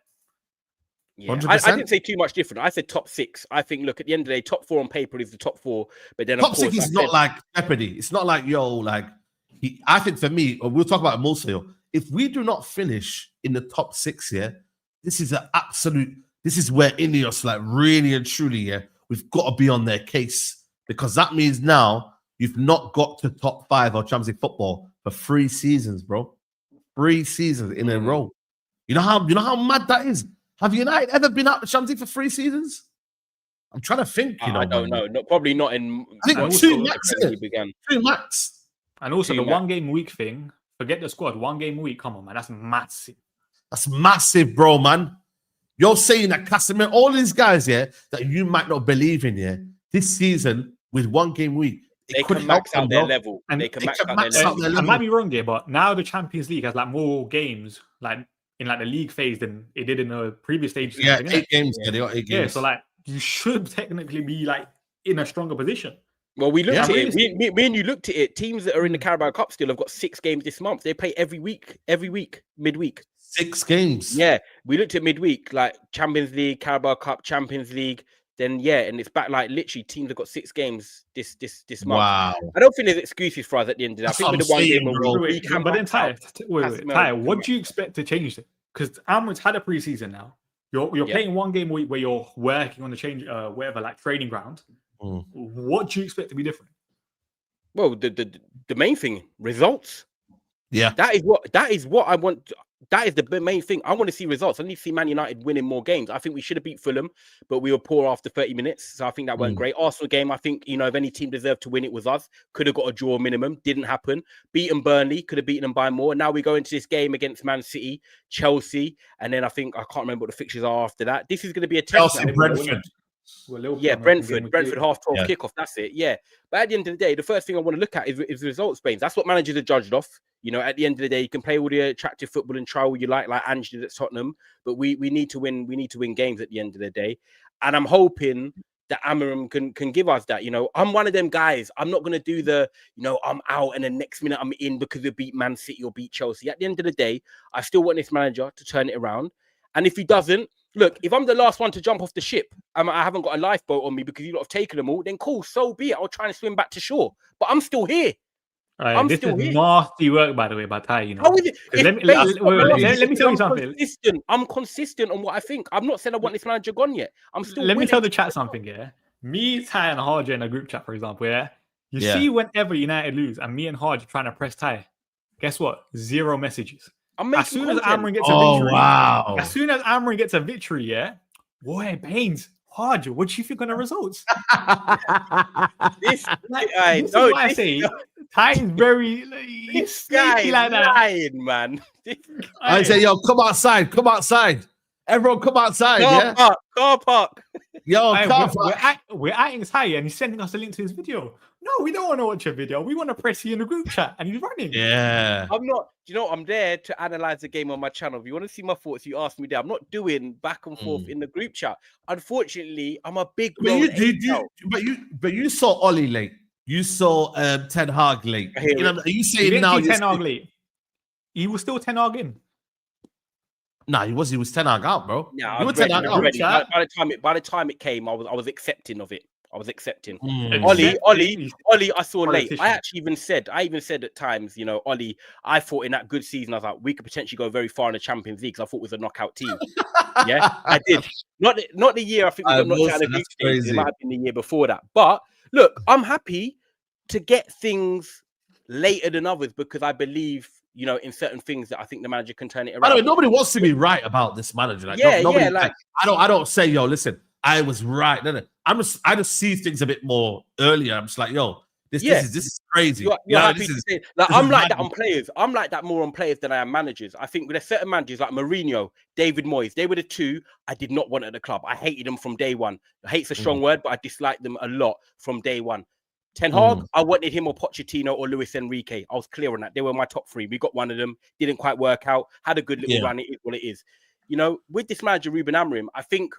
Yeah, I didn't say too much different. I said top 6. I think, look, at the end of the day, top 4 on paper is the top 4. But then, top 6 is not like Jeopardy. It's not like, I think for me, we'll talk about it more so. If we do not finish in the top 6 here, this is where Ineos, like, really and truly, we've got to be on their case, because that means now you've not got to top 5 or Champions League football for 3 seasons, bro. 3 seasons in a row. You know how mad that is? Have United ever been out the Champions League for 3 seasons? I'm trying to think. I don't know. Probably not in. I think 2 max. 2 max. And also the 1 game week thing. Forget the squad. 1 game a week. Come on, man. That's massive. That's massive, bro, man. You're saying that Casemiro, all these guys, that you might not believe in, this season with 1 game a week, they can max out their level. And they can max out their level. I might be wrong here, but now the Champions League has like more games, like in like the league phase than it did in the previous stage. Yeah, 8 games. Yeah, they got 8 games. Yeah, so like you should technically be like in a stronger position. Well, we looked at it. Me and you looked at it. Teams that are in the Carabao Cup still have got 6 games this month. They play every week, midweek. 6 games. Yeah, we looked at midweek, like Champions League, Carabao Cup, Champions League. Then and it's back like literally teams have got 6 games this month. Wow. I don't think there's excuses for us at the end of that. I think with the 1 game, but then Ty, what do you expect to change it? Because Amrit's had a preseason now. You're playing 1 game a week where you're working on the change, whatever, like training ground. What do you expect to be different? Well, the main thing, results. Yeah, that is what I want. That is the main thing. I want to see results. I need to see Man United winning more games. I think we should have beat Fulham, but we were poor after 30 minutes. So I think that went great. Arsenal game, I think, if any team deserved to win, it was us. Could have got a draw minimum. Didn't happen. Beaten Burnley. Could have beaten them by more. Now we go into this game against Man City, Chelsea. And then I think, I can't remember what the fixtures are after that. This is going to be a test. Chelsea, Brentford. Brentford half 12 kickoff. That's it. Yeah. But at the end of the day, the first thing I want to look at is results, Baines. That's what managers are judged off. At the end of the day, you can play all the attractive football and try all you like Ange at Tottenham, but we need to win. We need to win games at the end of the day. And I'm hoping that Amorim can give us that. I'm one of them guys. I'm not going to do the, I'm out and the next minute I'm in because we beat Man City or beat Chelsea. At the end of the day, I still want this manager to turn it around. And if he doesn't, look, if I'm the last one to jump off the ship, I haven't got a lifeboat on me because you lot have taken them all, then cool, so be it. I'll try and swim back to shore. But I'm still here. This is nasty work, by the way, by Ty. How is it? Let me tell you something. I'm consistent on what I think. I'm not saying I want this manager gone yet. I'm still. Let me tell the chat something. Yeah, me, Ty, and Harj in a group chat, for example. Yeah, see, whenever United lose, and me and Harj are trying to press Ty, guess what? 0 messages. As soon as Amrin gets a victory, wow. As soon as Amrin gets a victory, yeah, boy, Baines, hard. What do you think on the results? this is why I say Ty is very guy like that. lying, man. I say, yo, come outside. Everyone, come outside. Car park. Yo, we're acting Ty, and he's sending us a link to his video. No, we don't want to watch a video. We want to press you in the group chat, and he's running. Yeah. I'm not. You know, I'm there to analyze the game on my channel. If you want to see my thoughts, you ask me there. I'm not doing back and forth in the group chat. Unfortunately, I'm a big. But you saw Ollie late. You saw Ten Hag late. You know, are you saying now? Ten Hag late. He was still Ten Hag in. Nah, he was 10 out, bro. Yeah, you were 10 out. By the time it came, I was accepting of it. I was accepting. Mm. Ollie, I saw late. I even said at times, you know, Ollie, I thought in that good season, I was like, we could potentially go very far in the Champions League because I thought it was a knockout team. Yeah, I did. Not the year I think we got knocked out of the group stage. It might have been the year before that. But look, I'm happy to get things later than others because I believe, you know, in certain things that I think the manager can turn it around. By the way, nobody wants to be right about this manager. Like, I don't say, yo, listen, I was right. No. I just see things a bit more earlier. I'm just like, yo, this is crazy. You're happy to say, like, I'm like that on players. I'm like that more on players than I am managers. I think there's certain managers like Mourinho, David Moyes. They were the two I did not want at the club. I hated them from day one. Hate's a strong word, but I disliked them a lot from day one. Ten Hag, I wanted him or Pochettino or Luis Enrique. I was clear on that. They were my top three. We got one of them. Didn't quite work out. Had a good little run. It is what it is. You know, with this manager, Ruben Amorim, I think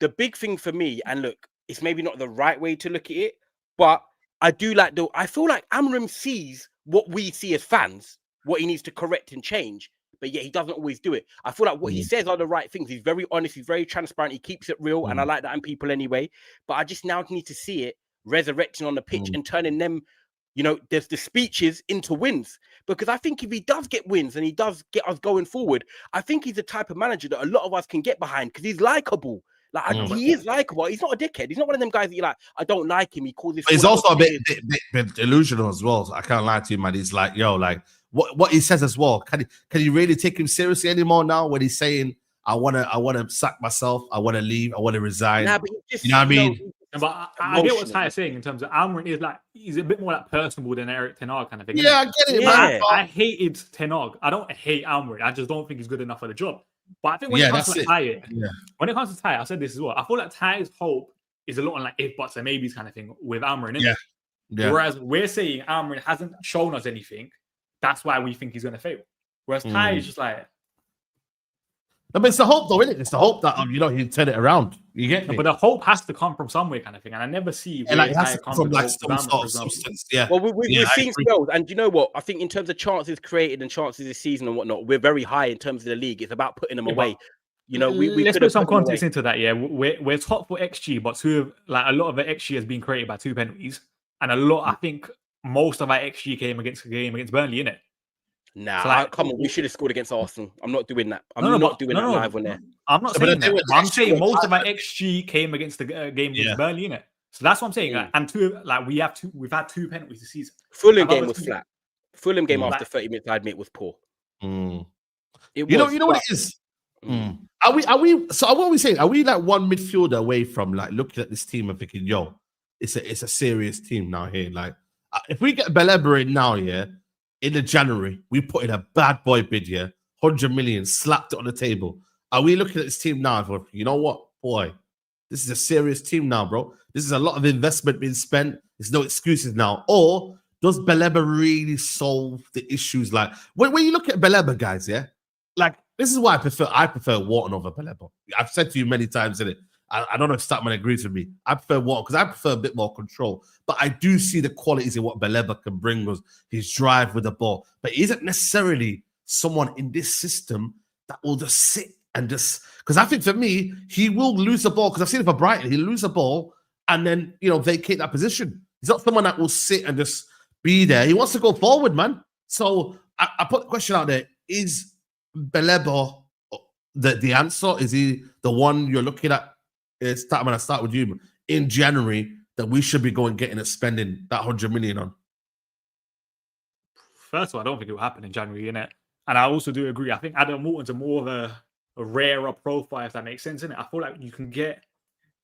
the big thing for me, and look, it's maybe not the right way to look at it, but I do like I feel like Amorim sees what we see as fans, what he needs to correct and change, but yet he doesn't always do it. I feel like what he says are the right things. He's very honest. He's very transparent. He keeps it real. And I like that in people anyway. But I just now need to see it resurrecting on the pitch and turning them, you know, there's the speeches into wins. Because I think if he does get wins and he does get us going forward, I think he's the type of manager that a lot of us can get behind because he's likable. Like he is likable. He's not a dickhead. He's not one of them guys that you're like, I don't like him. He calls this. He's also a bit delusional as well. So I can't lie to you, man. He's like, yo, like what he says as well. Can you really take him seriously anymore now when he's saying, I wanna sack myself, I wanna leave, I wanna resign. Nah, but just, you know what I mean? But I get what Ty's saying in terms of Amorim is like he's a bit more like personable than Eric Ten Hag kind of thing. Yeah, I get it, man. I hated Ten Hag. I don't hate Amorim. I just don't think he's good enough for the job. But I think when it comes to Ty, when it comes to Ty, I said this as well. I feel like Ty's hope is a lot on like if buts and maybes kind of thing with Amorim. Yeah. Whereas we're saying Amorim hasn't shown us anything. That's why we think he's going to fail. Whereas Ty is just like. I mean, it's the hope, though, isn't it? It's the hope that you know he'll turn it around. You get me? But the hope has to come from somewhere, kind of thing. And I never see where it has to come from like some sort of substance. Yeah. Well, we've seen spells, and you know what? I think in terms of chances created and chances this season and whatnot, we're very high in terms of the league. It's about putting them away. You know, let's put some context into that. Yeah, we're top for XG, but a lot of the XG has been created by 2 penalties, and a lot. I think most of our XG came against Burnley, innit? Nah, so like, come on, we should have scored against Arsenal. I'm not doing that. I'm not doing that live on there. I'm not saying that. I'm saying most of our XG came against the game against Burnley, innit? So that's what I'm saying. Like, and we've had 2 penalties this season. Fulham game was flat. Fulham game after 30 minutes, I admit, was poor. You know what it is. Are we? So what are we saying? Are we like one midfielder away from like looking at this team and thinking, yo, it's a serious team now here. Like, if we get Baleba in now, in the January, we put in a bad boy bid, 100 million, slapped it on the table. Are we looking at this team now and going, you know what, boy, this is a serious team now, bro. This is a lot of investment being spent. There's no excuses now. Or does Baleba really solve the issues? Like when you look at Baleba, guys, like this is why I prefer Wharton over Baleba. I've said to you many times, innit? I don't know if Statman agrees with me. I prefer Wharton because I prefer a bit more control. But I do see the qualities in what Baleba can bring us, his drive with the ball. But he isn't necessarily someone in this system that will just sit and just... Because I think for me, he will lose the ball. Because I've seen it for Brighton. He'll lose the ball and then, vacate that position. He's not someone that will sit and just be there. He wants to go forward, man. So I put the question out there. Is Baleba the answer? Is he the one you're looking at? Statman, I start with you. In January, that we should be getting and spending that 100 million on? First of all, I don't think it will happen in January, innit? And I also do agree. I think Adam Morton's a more of a rarer profile, if that makes sense, innit? I feel like you can get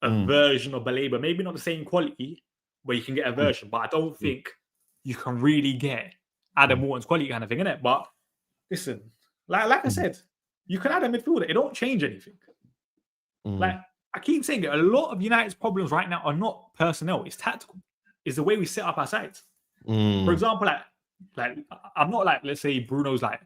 a version of Baleba, maybe not the same quality, but you can get a version. But I don't think you can really get Adam Morton's quality kind of thing, innit? But listen, like I said, you can add a midfielder. It don't change anything. Like I keep saying it, a lot of United's problems right now are not personnel, it's tactical. It's the way we set up our sides. For example, like I'm not like, let's say Bruno's like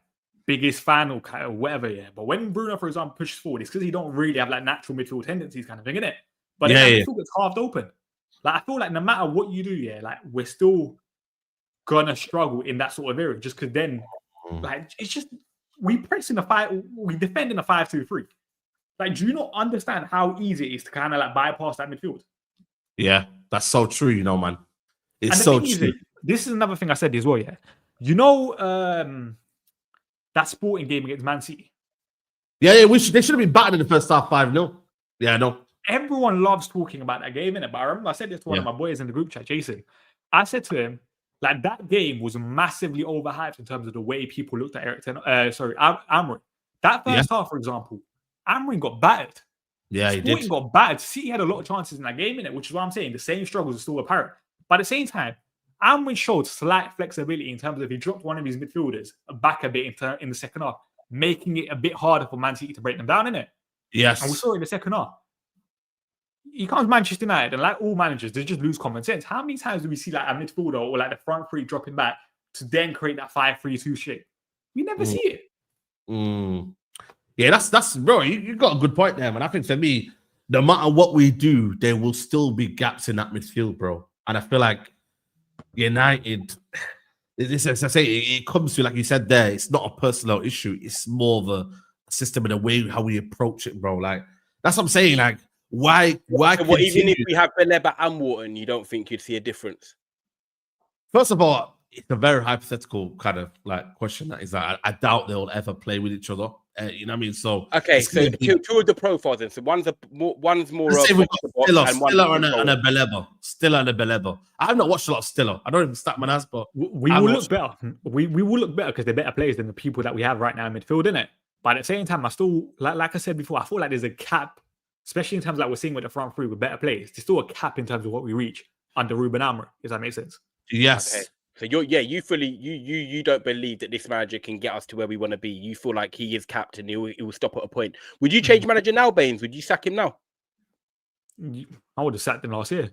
biggest fan or kind of whatever, yeah. But when Bruno, for example, pushes forward, it's because he don't really have like natural midfield tendencies kind of thing, innit? But then midfield gets halved open. Like I feel like no matter what you do, yeah, like we're still gonna struggle in that sort of area just because then like it's just we press in we defend in a 5-2-3. Like, do you not understand how easy it is to kind of like bypass that midfield? Yeah, that's so true, you know, man. It's so true. This is another thing I said as well, yeah. You know, that sporting game against Man City. Yeah, they should have been battered in the first half 5-0. Yeah, I know. Everyone loves talking about that game, innit? But I remember I said this to one of my boys in the group chat, Jason. I said to him, like, that game was massively overhyped in terms of the way people looked at Amorim. That first half, for example, Amorim got battered. Yeah, he did. Got battered. City had a lot of chances in that game, innit? Which is why I'm saying the same struggles are still apparent. But at the same time, Amorim showed slight flexibility in terms of he dropped one of his midfielders back a bit in the second half, making it a bit harder for Man City to break them down, innit? Yes. And we saw it in the second half. He comes to Manchester United, and like all managers, they just lose common sense. How many times do we see like a midfielder or like the front three dropping back to then create that 5-3-2 shape? We never see it. Yeah, that's bro. You got a good point there, man. I think for me, no matter what we do, there will still be gaps in that midfield, bro. And I feel like United, as I say, it comes to, like you said there, it's not a personal issue. It's more of a system and a way how we approach it, bro. Like that's what I'm saying. Like why? So even if we have Baleba and Wharton, you don't think you'd see a difference? First of all, it's a very hypothetical kind of like question. That is like I doubt they'll ever play with each other. You know what I mean? So okay, so two of the profiles. Then, so one's more. Let's say we've got Stiller and a Baleba. Stiller and a Baleba. I've not watched a lot of Stiller. I don't even Statman has, but we will look better. We will look better because they're better players than the people that we have right now in midfield, innit? But at the same time, I still like I said before, I feel like there's a cap, especially in terms of like we're seeing with the front three with better players. There's still a cap in terms of what we reach under Ruben Amorim. Does that make sense? Yes. Okay. So you don't believe that this manager can get us to where we want to be. You feel like he is capped and he will stop at a point. Would you change manager now, Baines? Would you sack him now? I would have sacked him last year.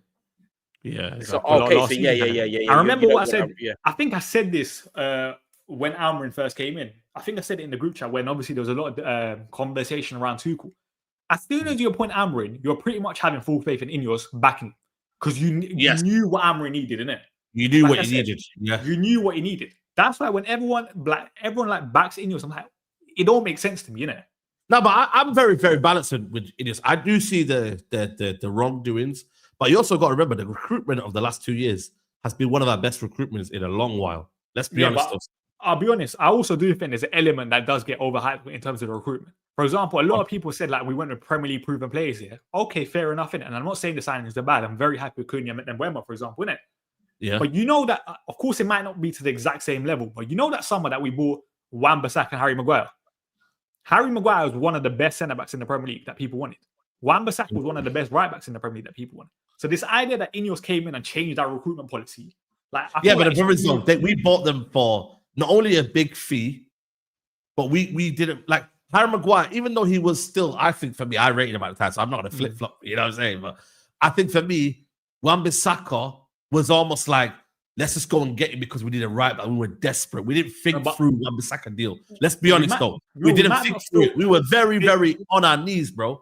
Yeah. Exactly. So okay. So yeah. I remember what I said. I think I said this when Amorim first came in. I think I said it in the group chat when obviously there was a lot of conversation around Tuchel. As soon as you appoint Amorim, you're pretty much having full faith in Ineos backing because you knew what Amorim needed, innit? You knew what he needed. Yeah, you knew what he needed. That's why when everyone backs Ineos, I'm like, it all makes sense to me, innit? No, but I'm very, very balanced with Ineos. I do see the wrongdoings, but you also got to remember the recruitment of the last 2 years has been one of our best recruitments in a long while. Let's be honest. I'll be honest. I also do think there's an element that does get overhyped in terms of the recruitment. For example, a lot of people said like we went with Premier League proven players here. Okay, fair enough, innit? And I'm not saying the signings are bad. I'm very happy with Cunha and Mbeumo, for example, innit? Yeah. But you know that, of course, it might not be to the exact same level, but you know that summer that we bought Wan-Bissaka and Harry Maguire. Harry Maguire was one of the best centre-backs in the Premier League that people wanted. Wan-Bissaka was one of the best right-backs in the Premier League that people wanted. So this idea that Ineos came in and changed our recruitment policy, but the problem is we bought them for not only a big fee, but we didn't like Harry Maguire, even though he was still, I think for me, I rated him at the time, so I'm not going to flip-flop, you know what I'm saying? But I think for me, Wan-Bissaka was almost like, let's just go and get him because we did it right, but we were desperate. We didn't think through Wan-Bissaka deal. Let's be honest, though. We didn't think through it. We were very, very on our knees, bro.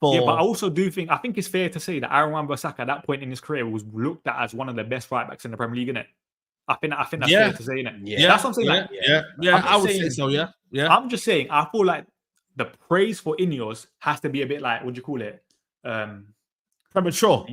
Yeah, but I also do think, I think it's fair to say that Aaron Wan-Bissaka at that point in his career was looked at as one of the best right-backs in the Premier League, innit? I think that's fair to say, innit? Yeah. That's what I'm saying. Yeah, I would say so, yeah. I'm just saying, I feel like the praise for Ineos has to be a bit like, what do you call it? Premature.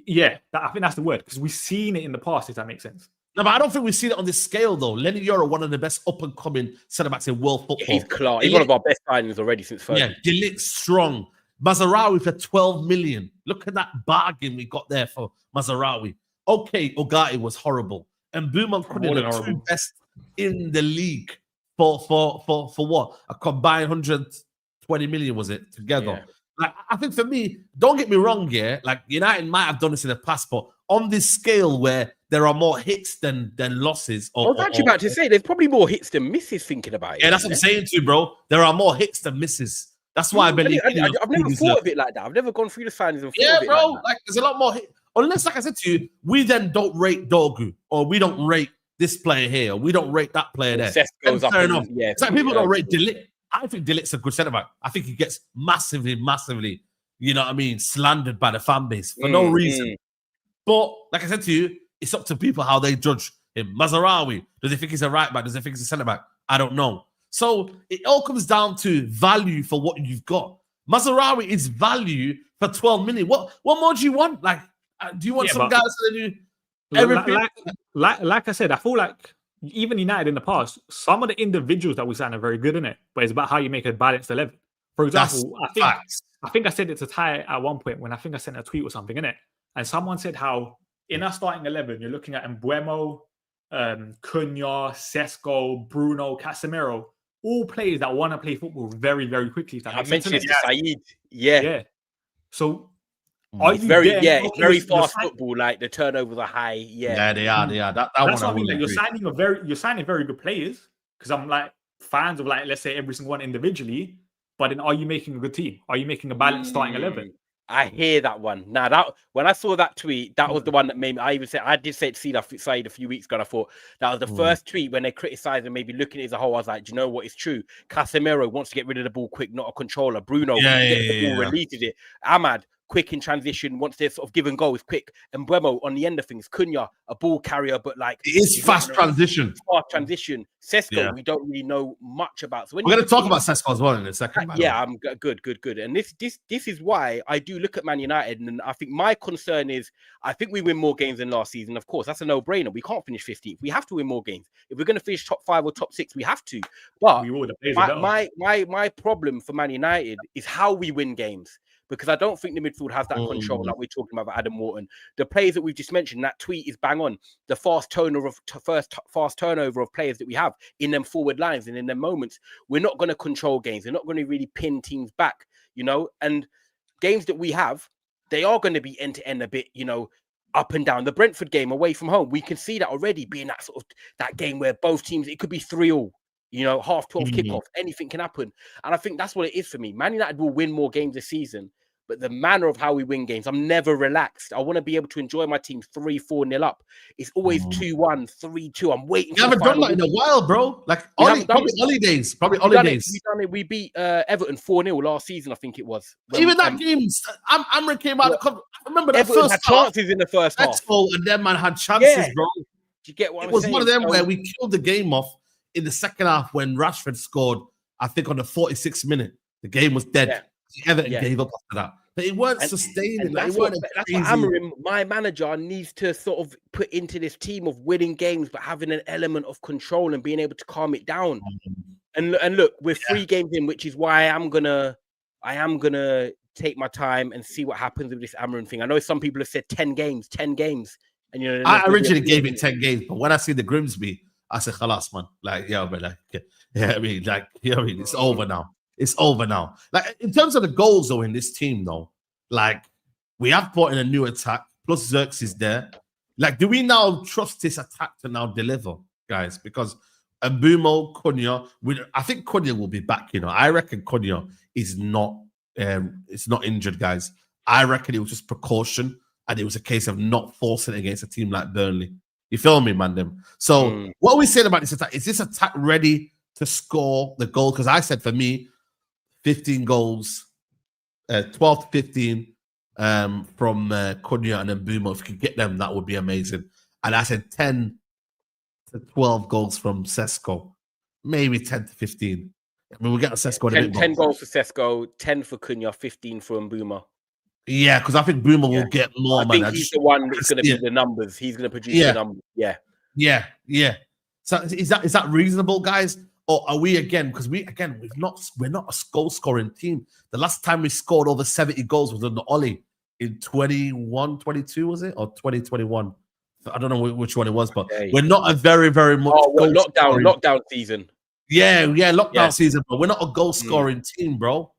Yeah, I think that's the word because we've seen it in the past, if that makes sense. No, but I don't think we've seen it on this scale, though. Lenny Yoro, one of the best up-and-coming centre-backs in world football. He's class. He's one of our best signings already since first. Yeah, Delict strong. Mazarawi for 12 million. Look at that bargain we got there for Mazarawi. Okay, Ogati was horrible. And Booman could have been the two best in the league. for what? A combined 120 million, was it, together? Yeah. Like, I think for me, don't get me wrong, yeah. Like, United might have done this in the past, but on this scale where there are more hits than losses. I was actually about to say there's probably more hits than misses thinking about it. Yeah, that's what I'm saying to you, bro. There are more hits than misses. That's why I believe. I've never thought of it like that. I've never gone through the signings and thought of it bro. like there's a lot more hits. Unless, like I said to you, we then don't rate Dogu, or we don't rate this player here, or we don't rate that player there. Cesco's up. Fair enough. Yeah, it's like people don't rate Delict. I think Delict's a good centre back. I think he gets massively, you know what I mean, slandered by the fan base for no reason. But like I said to you, it's up to people how they judge him. Mazraoui, does he think he's a right back? Does he think he's a centre back? I don't know. So it all comes down to value for what you've got. Mazraoui is value for 12 million. What more do you want? Like, do you want some guys to do everything? Like I said, I feel like even United in the past, some of the individuals that we signed are very good in it, but it's about how you make a balanced 11. For example, I think I said it to Ty at one point when I think I sent a tweet or something in it, and someone said how in our starting 11 you're looking at Mbeumo, Cunha, Cesco, Bruno, Casemiro, all players that want to play football very, very quickly. I mentioned it to Saeed. Yeah. So it's very fast football. Like the turnovers are high. Yeah, they are. That's what I mean. Like you're signing very good players, because I'm like fans of, like, let's say every single one individually. But then, are you making a good team? Are you making a balanced starting 11? I hear that one. Now, that when I saw that tweet, that was the one that made me. I did say to Saeed a few weeks ago. And I thought that was the first tweet when they criticized and maybe looking at it as a whole. I was like, do you know what? It's true. Casemiro wants to get rid of the ball quick, not a controller. Bruno gets the ball, releases it. Ahmad, quick in transition, once they're sort of give and go, is quick. And Mbeumo on the end of things. Cunha, a ball carrier, but like it is fast transition. Cesco, we don't really know much about. So we're going to talk about Cesco as well in a second. I'm good. And this is why I do look at Man United, and I think my concern is I think we win more games than last season. Of course, that's a no-brainer. We can't finish 15th. We have to win more games. If we're going to finish top 5 or top 6, we have to. But my problem for Man United is how we win games. Because I don't think the midfield has that control like we're talking about Adam Wharton. The players that we've just mentioned, that tweet is bang on. The fast turnover of players that we have in them forward lines and in them moments, we're not going to control games. We're not going to really pin teams back, you know. And games that we have, they are going to be end to end a bit, you know, up and down. The Brentford game away from home, we can see that already being that sort of that game where both teams, it could be 3-3. You know, 12:30 kickoff, anything can happen. And I think that's what it is for me. Man United will win more games this season, but the manner of how we win games, I'm never relaxed. I want to be able to enjoy my team 3-4-0 up. It's always 2-1, 3-2. I'm waiting. You haven't done that in a while, bro. Like probably Ollie days. We beat Everton 4-0 last season, I think it was. Even that game, Amrin came out. I remember that Everton first had chances in the first half. And then man had chances, bro. Do you get what I'm saying? It was one of them where we killed the game off in the second half when Rashford scored, I think on the 46th minute. The game was dead. Everton gave up after that. But it weren't sustaining. That's what Amarim, my manager, needs to sort of put into this team of winning games, but having an element of control and being able to calm it down. And look, we're 3 games in, which is why I am gonna take my time and see what happens with this Amarim thing. I know some people have said 10 games. And you know, I originally gave it 10 games, but when I see the Grimsby, I said, "Khalas, man." Like, I mean, it's over now. It's over now. Like, in terms of the goals, though, in this team, though, like, we have brought in a new attack, plus Xerxes is there. Like, do we now trust this attack to now deliver, guys? Because Mbeumo, Cunha, I think Cunha will be back, you know. I reckon Cunha is not injured, guys. I reckon it was just precaution, and it was a case of not forcing it against a team like Burnley. You feel me, man? So, what are we saying about this attack? Is this attack ready to score the goal? Because I said, for me, 15 goals, 12 to 15 from Cunha and Mbeumo. If we could get them, that would be amazing. And I said 10 to 12 goals from Cesco. Maybe 10 to 15. I mean, we'll get Cesco. 10 goals for Cesco, 10 for Cunha, 15 for Mbeumo. Yeah, because I think Mbeumo will get more. I think he's the one that's going to be the numbers. He's going to produce the numbers. Yeah. So is that reasonable, guys? Or are we again? Because we're not a goal scoring team. The last time we scored over 70 goals was under Ollie in 21-22, was it, or 2021? I don't know which one it was, but we're not a very much. lockdown season. lockdown season, but we're not a goal scoring team, bro.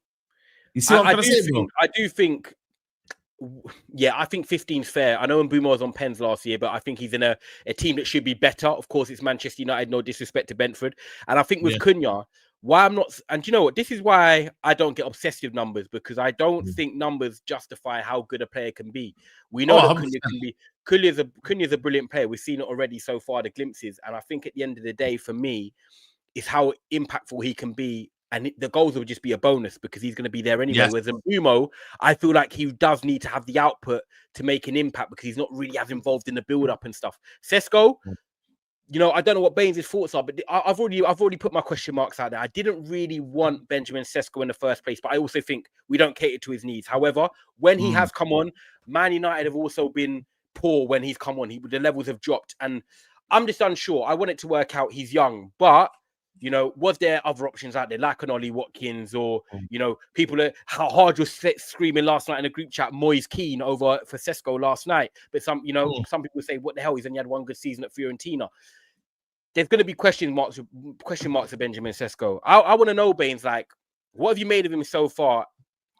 You see what I'm trying to say, bro? I do think. Yeah, I think 15's fair. I know Mbeumo was on pens last year, but I think he's in a team that should be better. Of course, it's Manchester United, no disrespect to Brentford. And I think with Cunha, why I'm not... And you know what? This is why I don't get obsessed with numbers, because I don't think numbers justify how good a player can be. We know that Cunha can be... Cunha's a brilliant player. We've seen it already so far, the glimpses. And I think at the end of the day, for me, is how impactful he can be. And the goals will just be a bonus because he's going to be there anyway. Yes. Whereas Mbeumo, I feel like he does need to have the output to make an impact because he's not really as involved in the build-up and stuff. Cesco, you know, I don't know what Baines' thoughts are, but I've already put my question marks out there. I didn't really want Benjamin Cesco in the first place, but I also think we don't cater to his needs. However, when he has come on, Man United have also been poor when he's come on. The levels have dropped, and I'm just unsure. I want it to work out. He's young, but... You know, was there other options out there like an Ollie Watkins or, you know, people how hard was screaming last night in a group chat, Moyes Keane over for Cesco last night. But some people say, what the hell? He's only had one good season at Fiorentina. There's going to be question marks of Benjamin Cesco. I want to know, Baines, like, what have you made of him so far?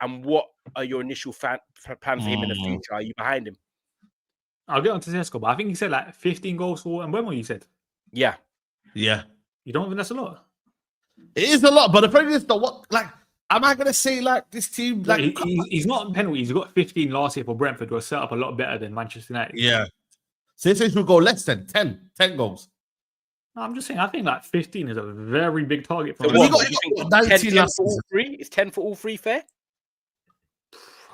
And what are your initial plans for him in the future? Are you behind him? I'll get on to Cesco, but I think he said like 15 goals for Mbeumo, you said? Yeah. Yeah. You don't think that's a lot? It is a lot, but the problem is what, like, am I gonna say like this team like he's not on penalties, he's got 15 last year for Brentford, who are set up a lot better than Manchester United. Yeah. So this will go less than 10 goals. No, I'm just saying I think like 15 is a very big target for him. He got 19 10 for all three? Is 10 for all three fair?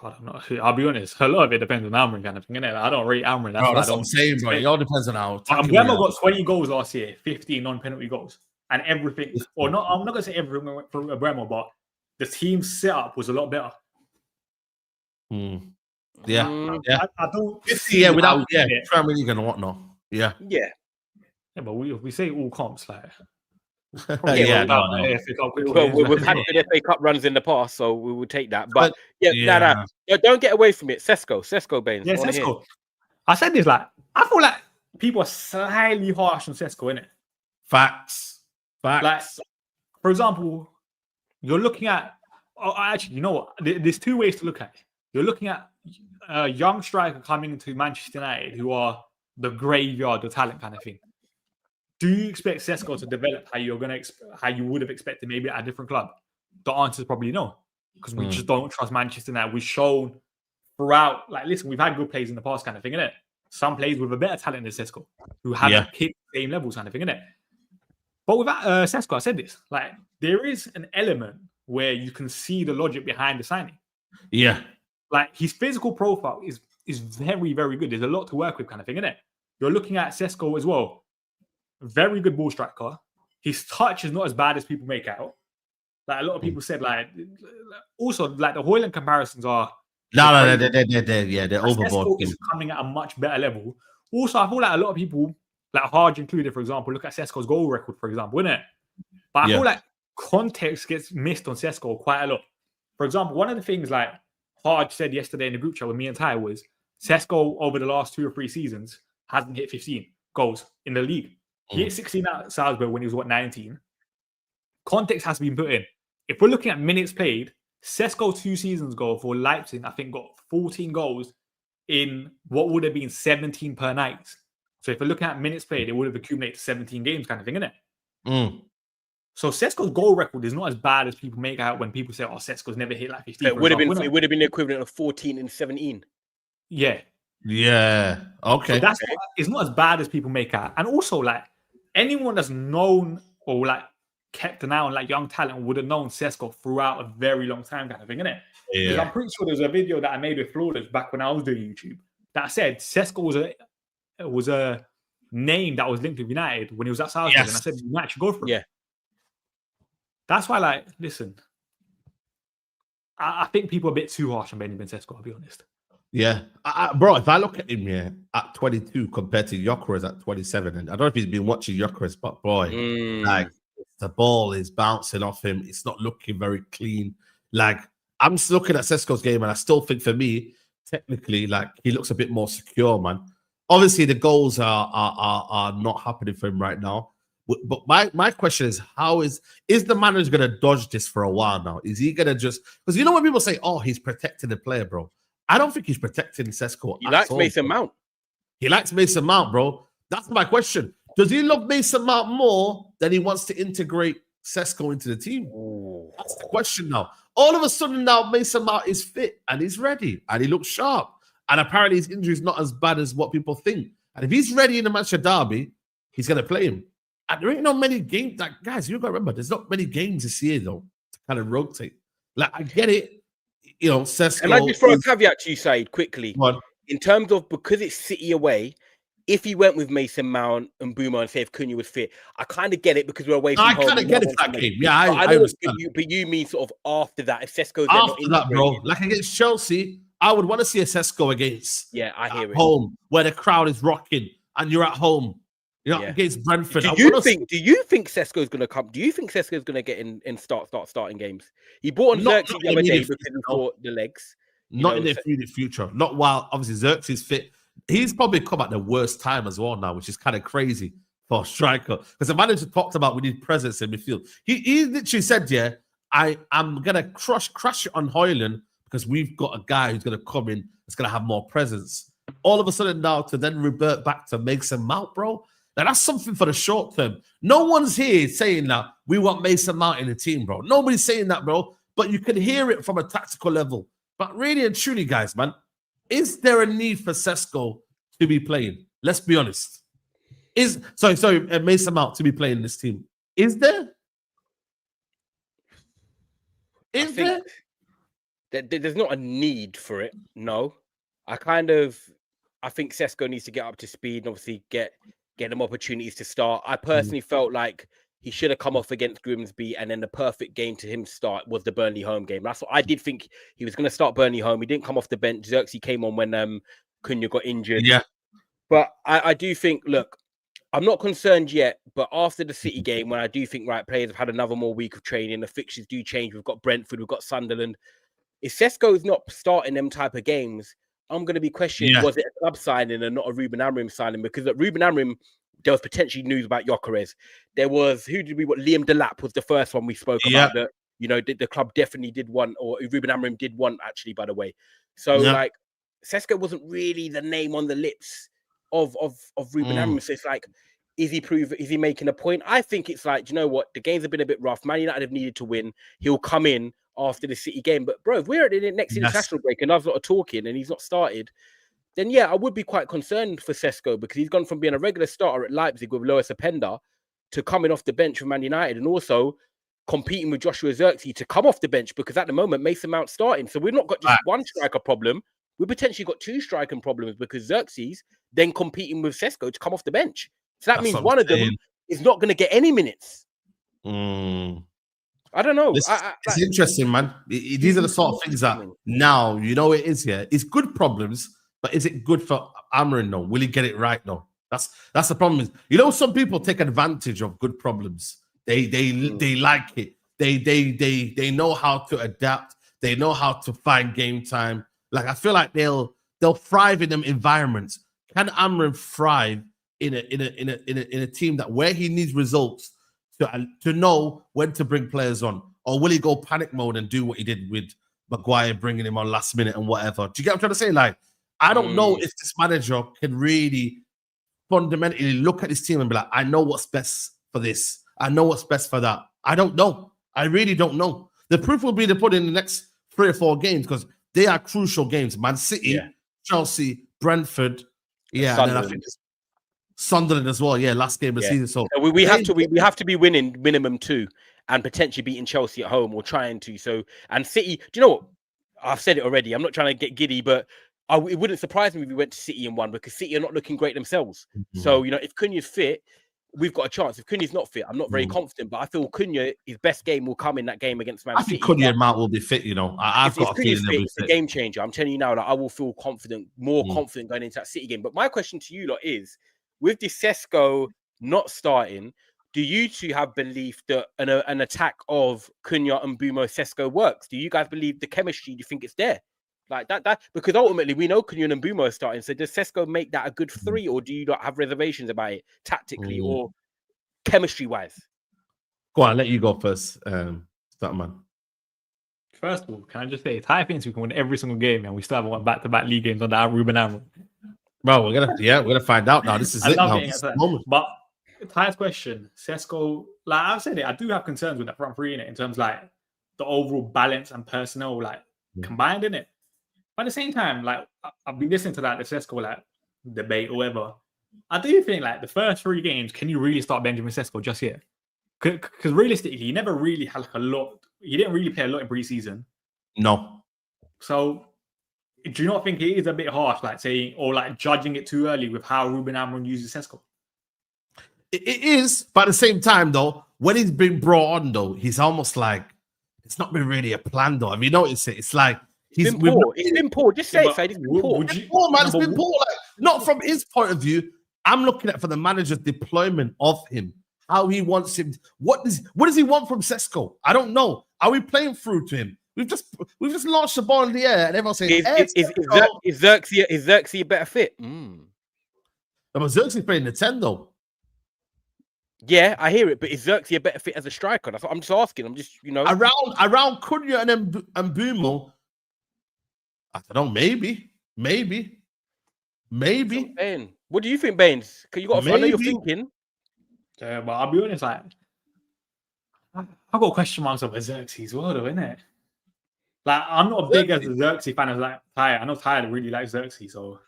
I don't know. I'll be honest. A lot of it depends on Almiron kind of thing, innit? I don't rate Almiron. That's what I'm saying, bro. It all depends on how. Mbeumo got 20 goals last year, 15 non-penalty goals, and everything. Or not. I'm not gonna say everything for Mbeumo, but the team setup was a lot better. Yeah. I don't. Without Premier League and whatnot. Yeah. Yeah, but we say all comps like. We've had good FA Cup runs in the past, so we will take that. But don't get away from it. Cesco Baines. Yeah, Cesco. I said this like I feel like people are slightly harsh on Cesco, innit? Facts. Like, for example, you're looking at. Actually, you know what? There's two ways to look at it. You're looking at a young striker coming into Manchester United who are the graveyard of talent kind of thing. Do you expect Cesco to develop how you would have expected maybe at a different club? The answer is probably no, because we just don't trust Manchester United. We've shown throughout, like, listen, we've had good players in the past, kind of thing, innit? Some players with a better talent than Cesco who haven't hit the same levels, kind of thing, innit? But with Cesco, I said this, like, there is an element where you can see the logic behind the signing. Yeah, like his physical profile is very, very good. There's a lot to work with, kind of thing, innit? You're looking at Cesco as well. Very good ball striker. His touch is not as bad as people make out. Like a lot of people said, like also like the Højlund comparisons are. No, they're overboard. Cesco is coming at a much better level. Also, I feel like a lot of people, like Harge included, for example, look at Cesco's goal record, for example, isn't it? But I feel like context gets missed on Cesco quite a lot. For example, one of the things like Harge said yesterday in the group chat with me and Ty was Cesco over the last 2 or 3 seasons hasn't hit 15 goals in the league. He hit 16 at Salzburg when he was, 19? Context has been put in. If we're looking at minutes played, Cesco 2 seasons ago for Leipzig, I think, got 14 goals in what would have been 17 per night. So if we're looking at minutes played, it would have accumulated 17 games kind of thing, innit? So Cesco's goal record is not as bad as people make out when people say, oh, Cesco's never hit like 15. It would have been the equivalent of 14 and 17. Yeah. Okay. So it's not as bad as people make out. And also, like, anyone that's known or like kept an eye on like young talent would have known Cesco throughout a very long time, kind of thing, innit? Because I'm pretty sure there's a video that I made with Flawless back when I was doing YouTube that said Cesco was a name that was linked with United when he was at Salzburg, and I said United should go for it. That's why, like, listen, I think people are a bit too harsh on Benjamin Cesco, I'll be honest. Yeah, bro, if I look at him at 22 compared to Gyökeres at 27, and I don't know if he's been watching Gyökeres, but boy, like the ball is bouncing off him. It's not looking very clean. Like I'm just looking at Cesco's game, and I still think for me, technically, like he looks a bit more secure, man. Obviously, the goals are not happening for him right now, But my question is, is the manager going to dodge this for a while now? Is he going to just, because you know when people say, oh, he's protecting the player, bro. I don't think he's protecting Cesco. He likes Mason Mount. He likes Mason Mount, bro. That's my question. Does he love Mason Mount more than he wants to integrate Cesco into the team? Ooh. That's the question now. All of a sudden now Mason Mount is fit and he's ready and he looks sharp. And apparently his injury is not as bad as what people think. And if he's ready in the Manchester derby, he's going to play him. And there ain't not many games. Like, guys, you got to remember, there's not many games this year, though, to kind of rotate. Like, I get it. You know, Cesco. And I just throw a caveat to you, Saeed, quickly. In terms of, because it's City away, if he went with Mason Mount and Boomer and say if Cunha was fit, I kind of get it because we're away from home. I kind of get it for that game. Yeah, I understand. But you mean sort of after that, if Cesco's after that, bro. Like against Chelsea, I would want to see a Cesco against. Yeah, I hear it. Home, where the crowd is rocking and you're at home. You know, against Brentford. Do you think Cesco's going to come? Do you think Cesco's going to get in starting games? He bought on Xerxes the other day because he bought the legs. Not in the immediate future. Not while obviously Xerxes fit. He's probably come at the worst time as well now, which is kind of crazy for a striker. Because the manager talked about we need presence in midfield. He literally said, "Yeah, I'm gonna crash it on Højlund because we've got a guy who's gonna come in that's gonna have more presence." All of a sudden now to then revert back to Mason Mount, bro. Now that's something for the short term. No one's here saying that we want Mason Mount in the team, bro. Nobody's saying that, bro. But you can hear it from a tactical level. But really and truly, guys, man, is there a need for Cesco to be playing? Let's be honest. Mason Mount to be playing in this team. Is there? There's not a need for it. No. I think Cesco needs to get up to speed and obviously get them opportunities to start. I personally felt like he should have come off against Grimsby, and then the perfect game to him start was the Burnley home game. That's what I did think. He was going to start Burnley home. He didn't come off the bench. Xerxes came on when Cunha got injured. Yeah. But I do think, look, I'm not concerned yet, but after the City game, when I do think, right, players have had another more week of training, the fixtures do change. We've got Brentford, we've got Sunderland. If Cesco is not starting them type of games, I'm going to be questioning, was it a club signing and not a Ruben Amorim signing? Because at Ruben Amorim, there was potentially news about Gyökeres. There was, Liam Delap was the first one we spoke about that, you know, the club definitely did want, or Ruben Amorim did want, actually, by the way. So, like, Cesco wasn't really the name on the lips of Ruben Amorim. So it's like, is he making a point? I think it's like, you know what? The games have been a bit rough. Man United have needed to win. He'll come in after the City game. But, bro, if we're at the next international break and I've got a talking and he's not started, then, I would be quite concerned for Cesco because he's gone from being a regular starter at Leipzig with Lois Openda to coming off the bench for Man United and also competing with Joshua Xerxes to come off the bench because at the moment, Mason Mount's starting. So we've not got just one striker problem. We've potentially got two striking problems because Xerxes then competing with Cesco to come off the bench. So that means one of them is not going to get any minutes. I don't know. It's interesting, man. These are the sort of things that now, you know, it is here. It's good problems. But is it good for Amorim? No. Will he get it right? No. That's the problem. Is, you know, some people take advantage of good problems. They like it. They know how to adapt. They know how to find game time. Like I feel like they'll thrive in them environments. Can Amorim thrive in a team that where he needs results to know when to bring players on, or will he go panic mode and do what he did with Maguire, bringing him on last minute and whatever? Do you get what I'm trying to say? Like. I don't know if this manager can really fundamentally look at his team and be like, I know what's best for this. I know what's best for that. I don't know. I really don't know. The proof will be to put in the next 3 or 4 games because they are crucial games. Man City, Chelsea, Brentford, and then I think Sunderland as well. Last game of the season. So we have to be winning minimum 2 and potentially beating Chelsea at home or trying to. So and City, do you know what? I've said it already. I'm not trying to get giddy, but it wouldn't surprise me if we went to City and won because City are not looking great themselves. So, you know, if Cunha's fit, we've got a chance. If Cunha's not fit, I'm not very confident, but I feel Cunha, his best game will come in that game against Man City. I think Cunha and Mount will be fit, you know. I've got a feeling they'll be fit. It's a game changer. I'm telling you now that I will feel confident, more confident going into that City game. But my question to you lot is, with this Cesco not starting, do you two have belief that an attack of Cunha and Bumo Cesco works? Do you guys believe the chemistry? Do you think it's there? Like that, because ultimately we know Cunha and Bumo are starting. So does Cesco make that a good 3, or do you not have reservations about it tactically? Or chemistry-wise? Go on, I'll let you go first, Statman. First of all, can I just say, Ty thinks we can win every single game, and we still haven't won back-to-back league games under Ruben Amorim. Bro, we're gonna find out now. This is it now. This moment. But Ty's question, Cesco, like I've said it, I do have concerns with that front three in it in terms of like the overall balance and personnel like combined in it. But at the same time, like I've been listening to that the Cesco like debate or whatever. I do think like the first 3 games, can you really start Benjamin Cesco just yet? Because realistically, he never really had like a lot. He didn't really play a lot in preseason. No. So do you not think it is a bit harsh, like saying or like judging it too early with how Ruben Amorim uses Cesco? It is, but at the same time, though, when he's been brought on, though, he's almost like it's not been really a plan, though. Have you noticed it? It's like It's been poor. Just say it, Fade. It's been poor. It's poor, man. It's been poor. Like, not from his point of view. I'm looking at for the manager's deployment of him, how he wants him. What does he want from Cesco? I don't know. Are we playing through to him? We've just launched the ball in the air, and everyone's saying, is Xerxes a better fit? But Xerxes playing the 10 though. Yeah, I hear it, but is Xerxes a better fit as a striker? That's what I'm just asking. I'm just, around Cunha and Mbumo. I don't know, maybe. What do you think, Baines? Because I know you're thinking. Yeah, but I'll be honest, like I've got question marks over Xerxes as well, though, innit? Like I'm not as big as a Xerxes fan as like Ty. I know Ty really likes Xerxes, so.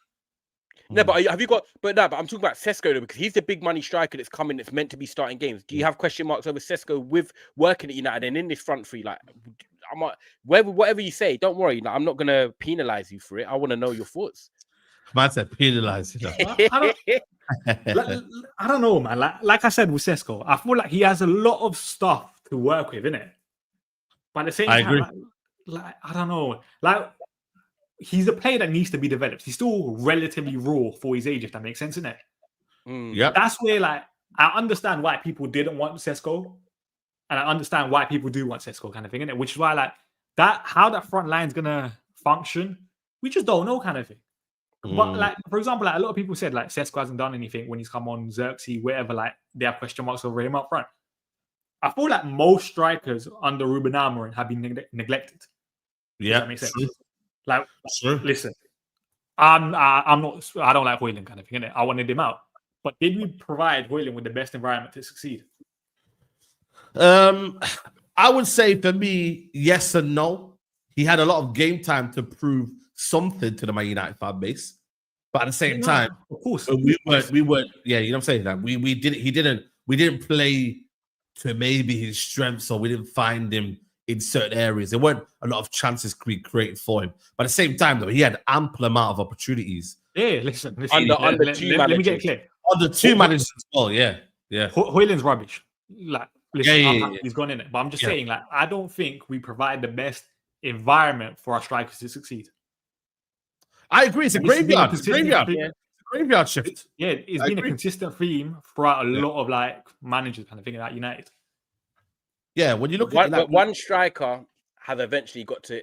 No, but have you got? But I'm talking about Cesco though, because he's the big money striker that's coming. That's meant to be starting games. Do you have question marks over Cesco with working at United and in this front three? Like, whatever you say, don't worry. Like, I'm not gonna penalize you for it. I want to know your thoughts. Man said penalize. I don't know, man. Like I said with Cesco, I feel like he has a lot of stuff to work with, innit? But at the same time, agree. Like I don't know, like. He's a player that needs to be developed. He's still relatively raw for his age, if that makes sense, isn't it? Yeah. That's where, like, I understand why people didn't want Cesco, and I understand why people do want Cesco, kind of thing, innit? Which is why, like, how that front line's gonna function, we just don't know, kind of thing. But, like, for example, like a lot of people said, like, Cesco hasn't done anything when he's come on, Xerxes, whatever, like, they have question marks over him up front. I feel like most strikers under Ruben Amorim have been neglected. Yeah, that makes sense. Like, sure. Listen, I don't like Højlund, kind of thing, innit? I wanted him out. But did we provide Højlund with the best environment to succeed? I would say for me, yes and no. He had a lot of game time to prove something to the Man United fan base. But at the same time, of course, we weren't, yeah, you know what I'm saying? That we didn't play to maybe his strengths, or we didn't find him in certain areas. There weren't a lot of chances created for him. But at the same time, though, he had ample amount of opportunities. Yeah, listen. Let me get clear. Under 2 managers as well, yeah. Højlund's rubbish. Like, listen, yeah. He's gone in it. But I'm just saying, like, I don't think we provide the best environment for our strikers to succeed. I agree. It's a graveyard. It's a graveyard. Yeah. It's a graveyard shift. Yeah, it's been a consistent theme throughout a lot of like managers kind of thing at United. Yeah, when you look at but one striker have eventually got to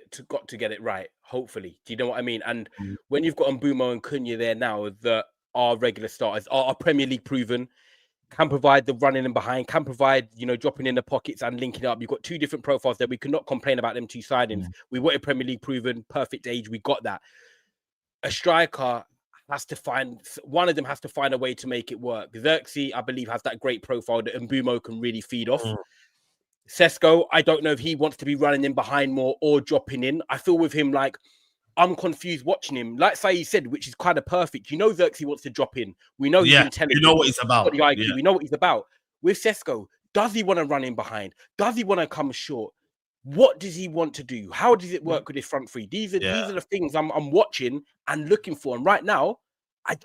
get it right. Hopefully, do you know what I mean? And when you've got Mbumo and Cunha there now that are regular starters, are Premier League proven, can provide the running and behind, can provide dropping in the pockets and linking up. You've got 2 different profiles there. We cannot complain about them 2 signings. We wanted Premier League proven, perfect age. We got that. A striker has to find one of them has to find a way to make it work. Xerxes, I believe, has that great profile that Mbumo can really feed off. Cesco, I don't know if he wants to be running in behind more or dropping in. I feel with him, like, I'm confused watching him. Like Saeed said, which is kind of perfect. Xerxes wants to drop in. We know he's intelligent. You know what he's about. We know what he's about. With Cesco, does he want to run in behind? Does he want to come short? What does he want to do? How does it work with his front three? These are the things I'm watching and looking for. And right now, I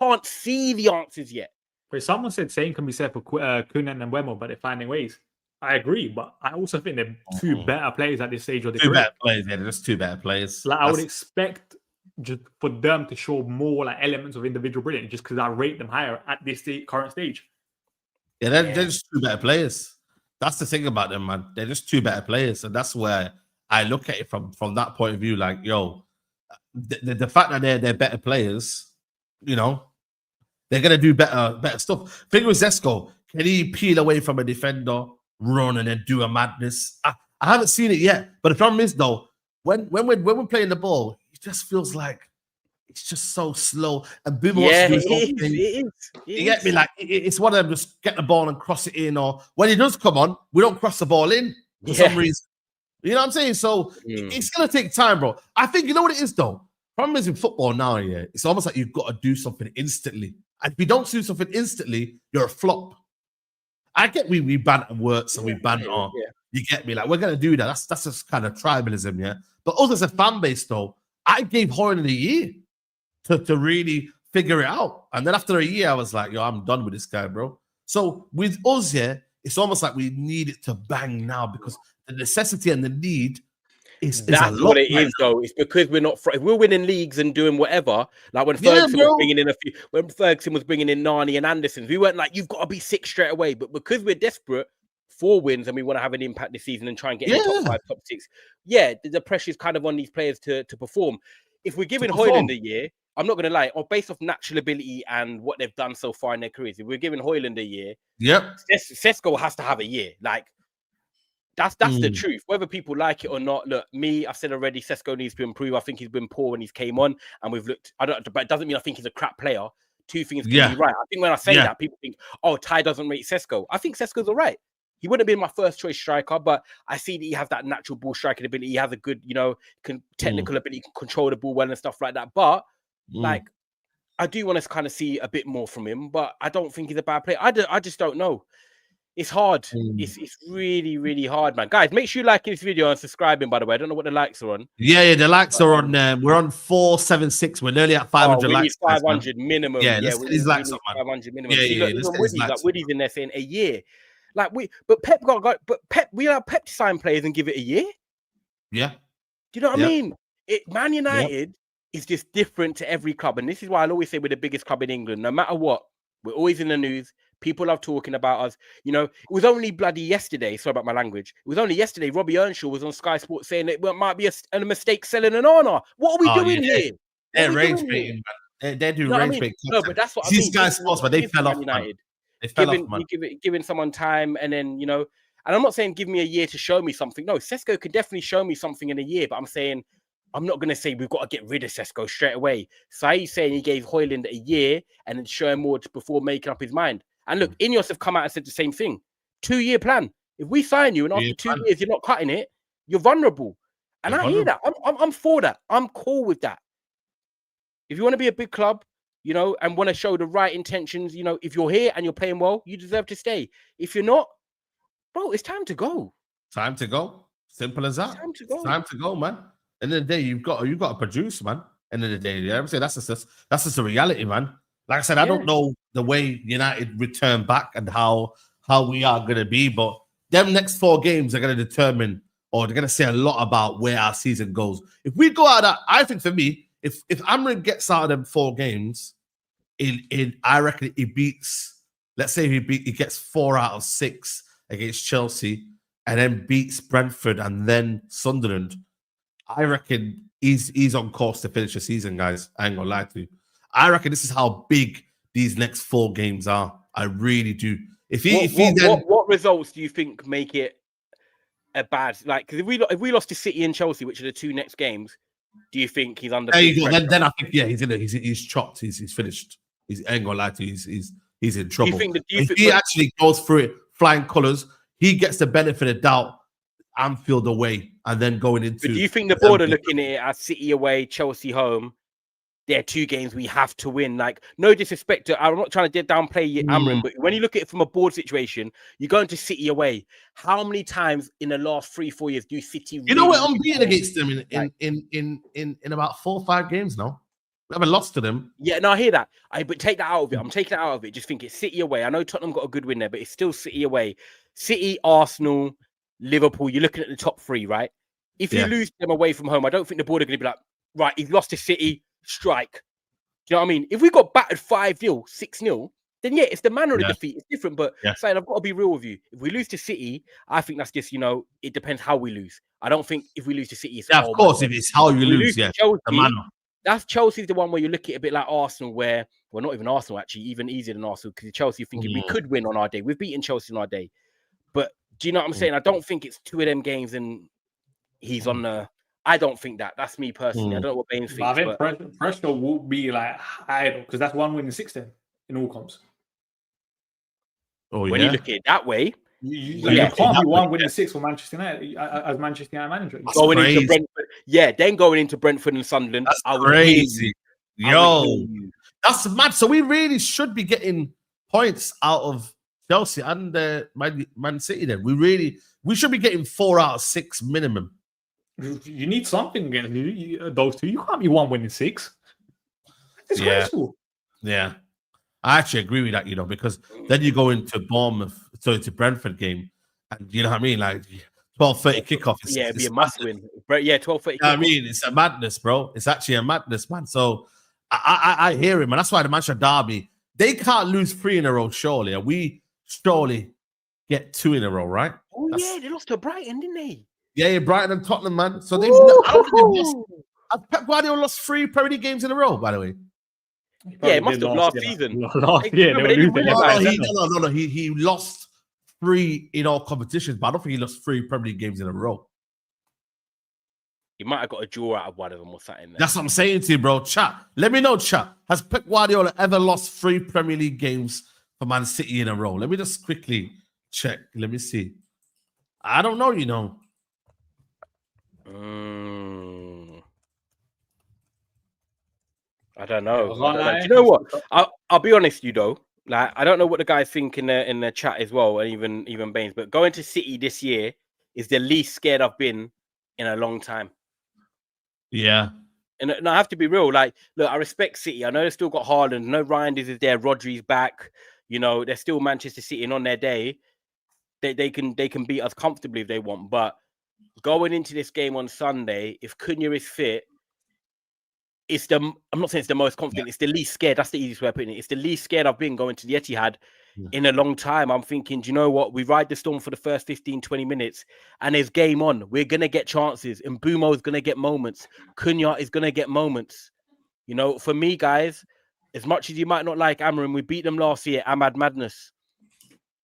can't see the answers yet. But someone said same can be said for Cunha and Mbeumo, but they're finding ways. I agree, but I also think they're 2 better players at this stage of the career. 2 better players, yeah, they're just 2 better players. Like, I would expect just for them to show more like elements of individual brilliance, just because I rate them higher at this current stage. Yeah, they're just 2 better players. That's the thing about them, man. They're just 2 better players, and that's where I look at it from that point of view. Like, yo, the fact that they're better players, they're gonna do better stuff. Thing with Cesco, Can he peel away from a defender, run, and then do a madness? I haven't seen it yet. But the problem is, though, when we're playing the ball, it just feels like it's just so slow. And Boomer wants to do his own thing. It is. You get me? Like, it's one of them, just get the ball and cross it in. Or when he does come on, we don't cross the ball in for some reason. You know what I'm saying? So it's going to take time, bro. I think, you know what it is, though? Problem is in football now, yeah, it's almost like you've got to do something instantly. And if you don't do something instantly, you're a flop. I get we banter words and we banter on. You get me? Like, we're going to do that. That's just kind of tribalism, yeah? But us as a fan base, though, I gave Hoyland a year to really figure it out. And then after a year, I was like, yo, I'm done with this guy, bro. So with us, yeah, it's almost like we need it to bang now because the necessity and the need is that's what it is, though. It's because we're not. If we're winning leagues and doing whatever, like when Ferguson was bringing in when Ferguson was bringing in Nani and Anderson, we weren't like, you've got to be 6 straight away. But because we're desperate for wins and we want to have an impact this season and try and get in the top 5, top 6, the pressure is kind of on these players to perform. If we're giving Hoyland a year, I'm not going to lie, based off natural ability and what they've done so far in their careers, if we're giving Hoyland a year, Cesco has to have a year. Like, that's the truth. Whether people like it or not, look, I've said already, Cesco needs to improve. I think he's been poor when he's came on, and we've looked. But it doesn't mean I think he's a crap player. Two things can be right. I think when I say that, people think, oh, Ty doesn't rate Cesco. I think Cesco's all right. He wouldn't have been my first choice striker, but I see that he has that natural ball striking ability. He has a good, technical ability, can control the ball well and stuff like that. But like, I do want to kind of see a bit more from him, but I don't think he's a bad player. I just don't know. It's hard. It's really, really hard, man. Guys, make sure you like this video and subscribing, by the way. I don't know what the likes are on. Yeah, the likes are on. We're on 476. We're nearly at 500 likes. 500 minimum. Let's get these likes up, man. 500 minimum. Let's Woody's in there saying a year. Like Pep we allow Pep to sign players and give it a year. Yeah. Do you know what I mean? Man United is just different to every club. And this is why I'll always say we're the biggest club in England. No matter what, we're always in the news. People love talking about us. It was only bloody yesterday. Sorry about my language. It was only yesterday. Robbie Earnshaw was on Sky Sports saying that it might be a mistake selling an honor. What are we doing here? They're rage baiting, man. They do rage baiting. No, but that's what I mean. These Sky Sports, but they fell off, man. They fell off, man. Giving someone time, and then, and I'm not saying give me a year to show me something. No, Cesco could definitely show me something in a year, but I'm saying I'm not going to say we've got to get rid of Cesco straight away. Saeed saying he gave Hoyland a year and then show him more before making up his mind. And look, Ineos have come out and said the same thing. 2-year plan. If we sign you and after 2 years you're not cutting it, you're vulnerable. And I hear that. I'm for that. I'm cool with that. If you want to be a big club, and want to show the right intentions, if you're here and you're playing well, you deserve to stay. If you're not, bro, it's time to go. Time to go. Simple as that. Time to go, man. End of the day, you've got to produce, man. End of the day, I'm saying that's just the reality, man. Like I said, I don't know the way United return back and how we are going to be, but them next 4 games are going to determine, or they're going to say a lot about where our season goes. If we go out of that, I think for me, if Amrin gets out of them 4 games, I reckon he beats. Let's say he gets 4 out of 6 against Chelsea, and then beats Brentford and then Sunderland. I reckon he's on course to finish the season, guys. I ain't gonna lie to you. I reckon this is how big these next 4 games are. I really do. What results do you think make it a bad? Like, because if we lost to City and Chelsea, which are the 2 next games, do you think he's under? There you go. Then I think he's chopped. He's finished. I ain't gonna lie to you. He's in trouble. If he actually goes through it flying colours, he gets the benefit of doubt. Anfield away and then going into. But do you think the board are looking at it as City away, Chelsea home? They're 2 games we have to win. Like, no disrespect to, I'm not trying to downplay Amrin, but when you look at it from a board situation, you're going to City away. How many times in the last 3-4 years do City? You know what? I'm beating against them in about 4 or 5 games now. We haven't lost to them. Yeah, no, I hear that. But take that out of it. I'm taking that out of it. Just think it's City away. I know Tottenham got a good win there, but it's still City away. City, Arsenal, Liverpool. You're looking at the top 3, right? If you lose them away from home, I don't think the board are going to be like, right, he's lost to City. Strike. Do you know what I mean? If we got battered 5-0, 6-0, then it's the manner of the defeat. It's different. But saying, I've got to be real with you. If we lose to City, I think that's just, it depends how we lose. I don't think if we lose to City, it's of course, if it's how you lose, Chelsea, the manner. That's Chelsea's the one where you look at it a bit like Arsenal, where well, not even Arsenal actually, even easier than Arsenal because Chelsea thinking we could win on our day. We've beaten Chelsea on our day, but do you know what I'm saying? I don't think it's two of them games and he's on the. I don't think that. That's me personally. I don't know what Baines thinks. I think pressure will be like high because that's 1 win in 6 then in all comps. When you look at it that way, you can't be 1 win in 6 for Manchester United as Manchester United manager. Going into Brentford, then going into Brentford and Sunderland. That's crazy. Yo, that's mad. So we really should be getting points out of Chelsea and Man City. Then we should be getting 4 out of 6 minimum. You need something against those two. You can't be 1 win in 6. It's disgraceful. Yeah. I actually agree with that, because then you go into it's a Brentford game, and you know what I mean, like 12:30 kickoff. It'd be a must win. 12:30. I mean, it's a madness, bro. It's actually a madness, man. So I hear him, and that's why the Manchester derby, they can't lose 3 in a row, surely, and we surely get 2 in a row, right? They lost to Brighton, didn't they? Yeah, Brighton and Tottenham, man. So I don't think they've lost. Pep Guardiola lost 3 Premier League games in a row, by the way. Yeah, it must have last season. Last year, they were losing. No. He lost 3 in all competitions, but I don't think he lost 3 Premier League games in a row. He might have got a draw out of one of them or something. That's what I'm saying to you, bro. Chat. Let me know, chat. Has Pep Guardiola ever lost 3 Premier League games for Man City in a row? Let me just quickly check. Let me see. I don't know, I don't know. Do you know what? I'll be honest, like I don't know what the guys think in the chat as well, and even Baines. But going to City this year is the least scared I've been in a long time. Yeah, and I have to be real. Like, look, I respect City. I know they've still got Haaland. No, Reinders is there. Rodri's back. They're still Manchester City, and on their day, they can beat us comfortably if they want. But going into this game on Sunday, if Cunha is fit. I'm not saying it's the most confident. It's the least scared. That's the easiest way of putting it. It's the least scared I've been going to the Etihad in a long time. I'm thinking, do you know what? We ride the storm for the first 15, 20 minutes and there's game on. We're going to get chances. And Mbumo is going to get moments. Cunha is going to get moments. For me, guys, as much as you might not like Amarim, we beat them last year. Ahmad Madness.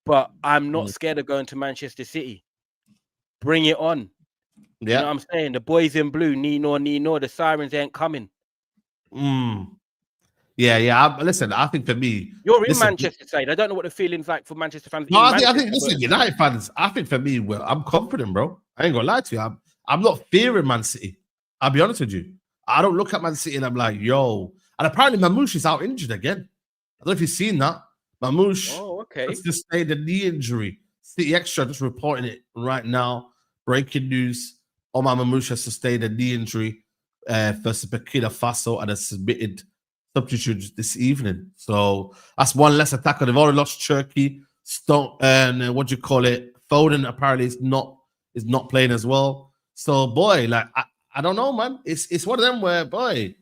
But I'm not scared of going to Manchester City. Bring it on. Yeah. You know what I'm saying? The boys in blue, Nino, the sirens ain't coming. Yeah. Listen, I think for me, you're in Manchester side. I don't know what the feeling's like for Manchester fans. No, I think listen, United fans. I think for me, I'm confident, bro. I ain't gonna lie to you. I'm not fearing Man City. I'll be honest with you. I don't look at Man City and I'm like, yo. And apparently, Mamouche is out injured again. I don't know if you've seen that. Mamouche. Oh, okay. Let's just say the knee injury. City Extra just reporting it right now. Breaking news: Omar Mamouche has sustained a knee injury. Versus Burkina Faso and has submitted substitutes this evening. So that's one less attacker. They've already lost Cherky. Foden apparently is not playing as well. So boy, like I don't know, man. It's one of them where boy,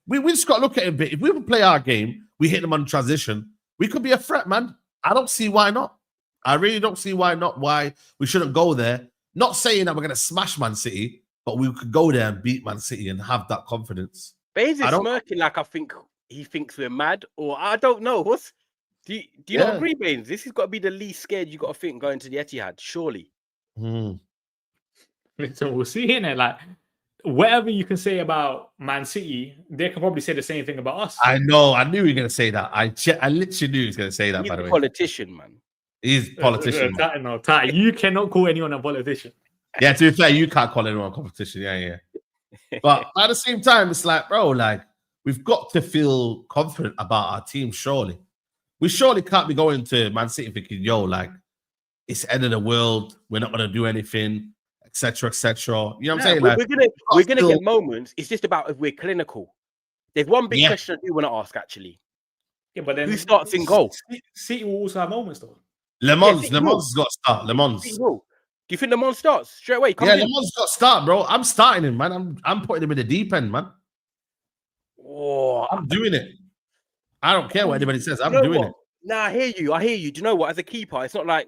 we just got to look at it a bit. If we would play our game, we hit them on transition. We could be a threat, man. I don't see why not. I really don't see why not. Why we shouldn't go there. Not saying that we're going to smash Man City. But we could go there and beat Man City and have that confidence. Baines is smirking like I think he thinks we're mad, or I don't know. Do you not agree, Baines? This has got to be the least scared you got to think going to the Etihad, surely. Listen, we'll see in it. Like whatever you can say about Man City, they can probably say the same thing about us. I know. I knew you were going to say that. I literally knew he was going to say that. He's by the way, politician, man. He's a politician. You cannot call anyone a politician. Yeah, to be fair, you can't call anyone a competition. Yeah. But at the same time, it's like, bro, like, we've got to feel confident about our team, surely. We surely can't be going to Man City thinking, yo, like, it's the end of the world. We're not going to do anything, etc., etc. You know what I'm saying? Like, we're gonna get moments. It's just about if we're clinical. There's one big question I do want to ask, actually. Yeah, but then who starts in goal? City will also have moments, though. Le Mans has got to start. Le Mans. Do you think Le Mans starts straight away? Le Mans got to start, bro. I'm starting him, man. I'm putting him in the deep end, man. Oh, I'm doing it. I don't care what anybody says. I'm doing it. Nah, I hear you. Do you know what? As a keeper, it's not like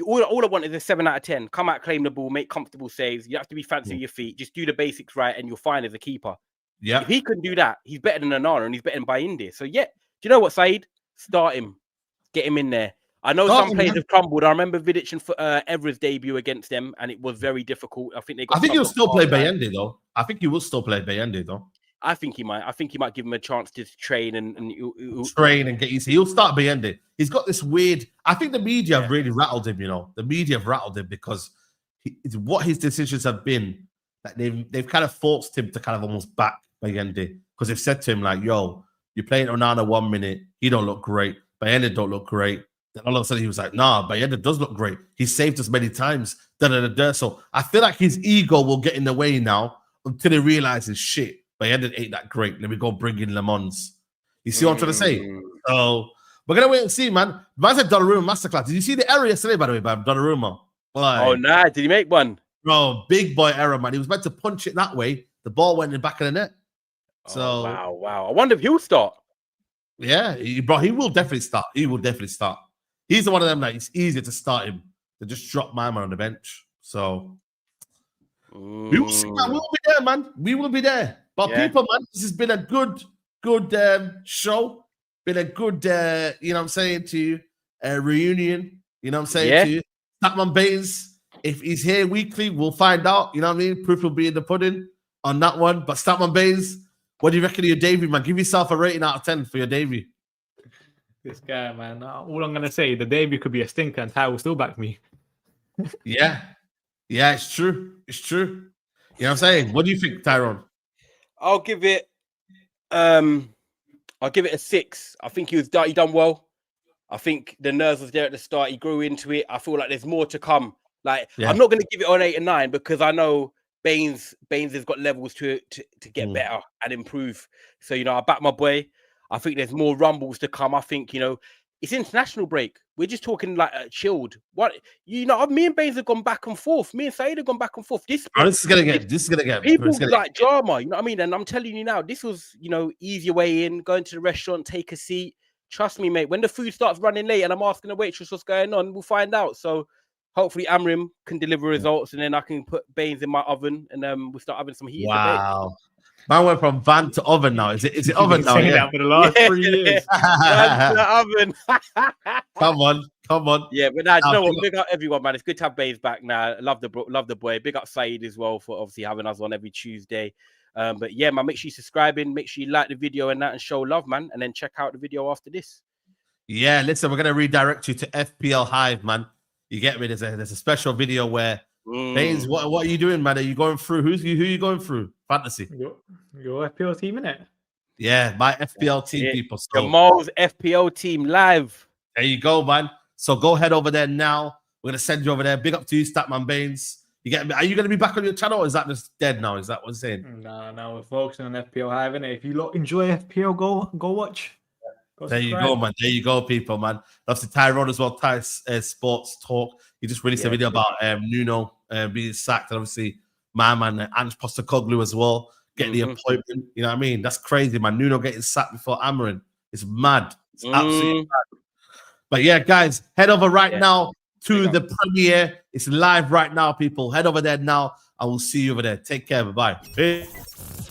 all I want is a 7 out of 10. Come out, claim the ball, make comfortable saves. You have to be fancy with your feet. Just do the basics right, and you're fine as a keeper. Yeah. If he can do that, he's better than Onana and he's better than Baines. So yeah, do you know what, Saeed? Start him. Get him in there. I know some players have crumbled. I remember Vidic and Evra's debut against them, and it was very difficult. I think they got. I think he'll still play Bayende though. I think he will still play Bayende though. I think he might. I think he might give him a chance to train and train and get used. He'll start Bayende. He's got this weird. I think the media have really rattled him. You know, the media have rattled him because what his decisions have been. Like they've kind of forced him to kind of almost back Bayende because they've said to him like, "Yo, you're playing Onana 1 minute. He don't look great. Bayende don't look great." Then all of a sudden he was like, "Nah, Bayende does look great. He saved us many times." So I feel like his ego will get in the way now until he realizes, shit, Bayende ain't that great. Let me go bring in Le Mans. You see what I'm trying to say? So we're gonna wait and see, man. Man said Donnarumma masterclass. Did you see the error yesterday, by the way, by Donnarumma? Like, oh nah, did he make one? Bro, big boy error, man. He was meant to punch it that way. The ball went in the back of the net. So wow. I wonder if he'll start. Yeah, he will definitely start. He will definitely start. He's the one of them that it's easier to start him than just drop my man on the bench. So we will see, man. We'll be there, man. We will be there. But people, man, this has been a good show. Been a good, you know what I'm saying to you, reunion. You know what I'm saying to you. Statman Bains, if he's here weekly, we'll find out. You know what I mean? Proof will be in the pudding on that one. But Statman Bains, what do you reckon of your debut, man? Give yourself a rating out of 10 for your debut. This guy, man. All I'm going to say, the debut could be a stinker and Ty will still back me. Yeah, it's true. It's true. You know what I'm saying? What do you think, Tyrone? I'll give it a 6. I think he done well. I think the nerves was there at the start. He grew into it. I feel like there's more to come. Like I'm not going to give it on 8 and 9 because I know Baines has got levels to get better and improve. So, you know, I back my boy. I think there's more rumbles to come. I think, you know, it's international break. We're just talking like chilled. What, you know, me and Baines have gone back and forth. Me and Saeed have gone back and forth. This is gonna get people like drama. You know what I mean? And I'm telling you now, this was, you know, easier way in. Going to the restaurant, take a seat. Trust me, mate. When the food starts running late and I'm asking the waitress what's going on, we'll find out. So hopefully Amrim can deliver results, and then I can put Baines in my oven, and we'll start having some heat. Wow. Man went from van to oven now. Is it oven now? Yeah, for the last 3 years. Van to oven. Come on. Yeah, but now, you know what? Big up everyone, man. It's good to have Baines back now. Love the boy. Big up Saeed as well for obviously having us on every Tuesday. But yeah, man, make sure you're subscribing. Make sure you like the video and that, and show love, man. And then check out the video after this. Yeah, listen, we're gonna redirect you to FPL Hive, man. You get me? There's a special video where Baines, what are you doing, man? Are you going through? Who are you going through? Fantasy. Your FPL team, innit? Yeah, my FPL team, people. So, Jamal's FPL team live. There you go, man. So go head over there now. We're gonna send you over there. Big up to you, Statman Bains. You get me? Are you gonna be back on your channel, or is that just dead now? Is that what I'm saying? No, we're focusing on FPL Hive, innit? If you enjoy FPL, go watch. There you go, man. There you go, people, man. Obviously, Tyrone as well, Sports Talk. He just released a video about Nuno being sacked, and obviously my man Ange Postecoglou as well getting the appointment. You know what I mean? That's crazy, man. Nuno getting sacked before Amorim. It's mad. It's absolutely mad. But yeah, guys, head over right now to the premiere. It's live right now, people. Head over there now. I will see you over there. Take care. Bye-bye. Peace.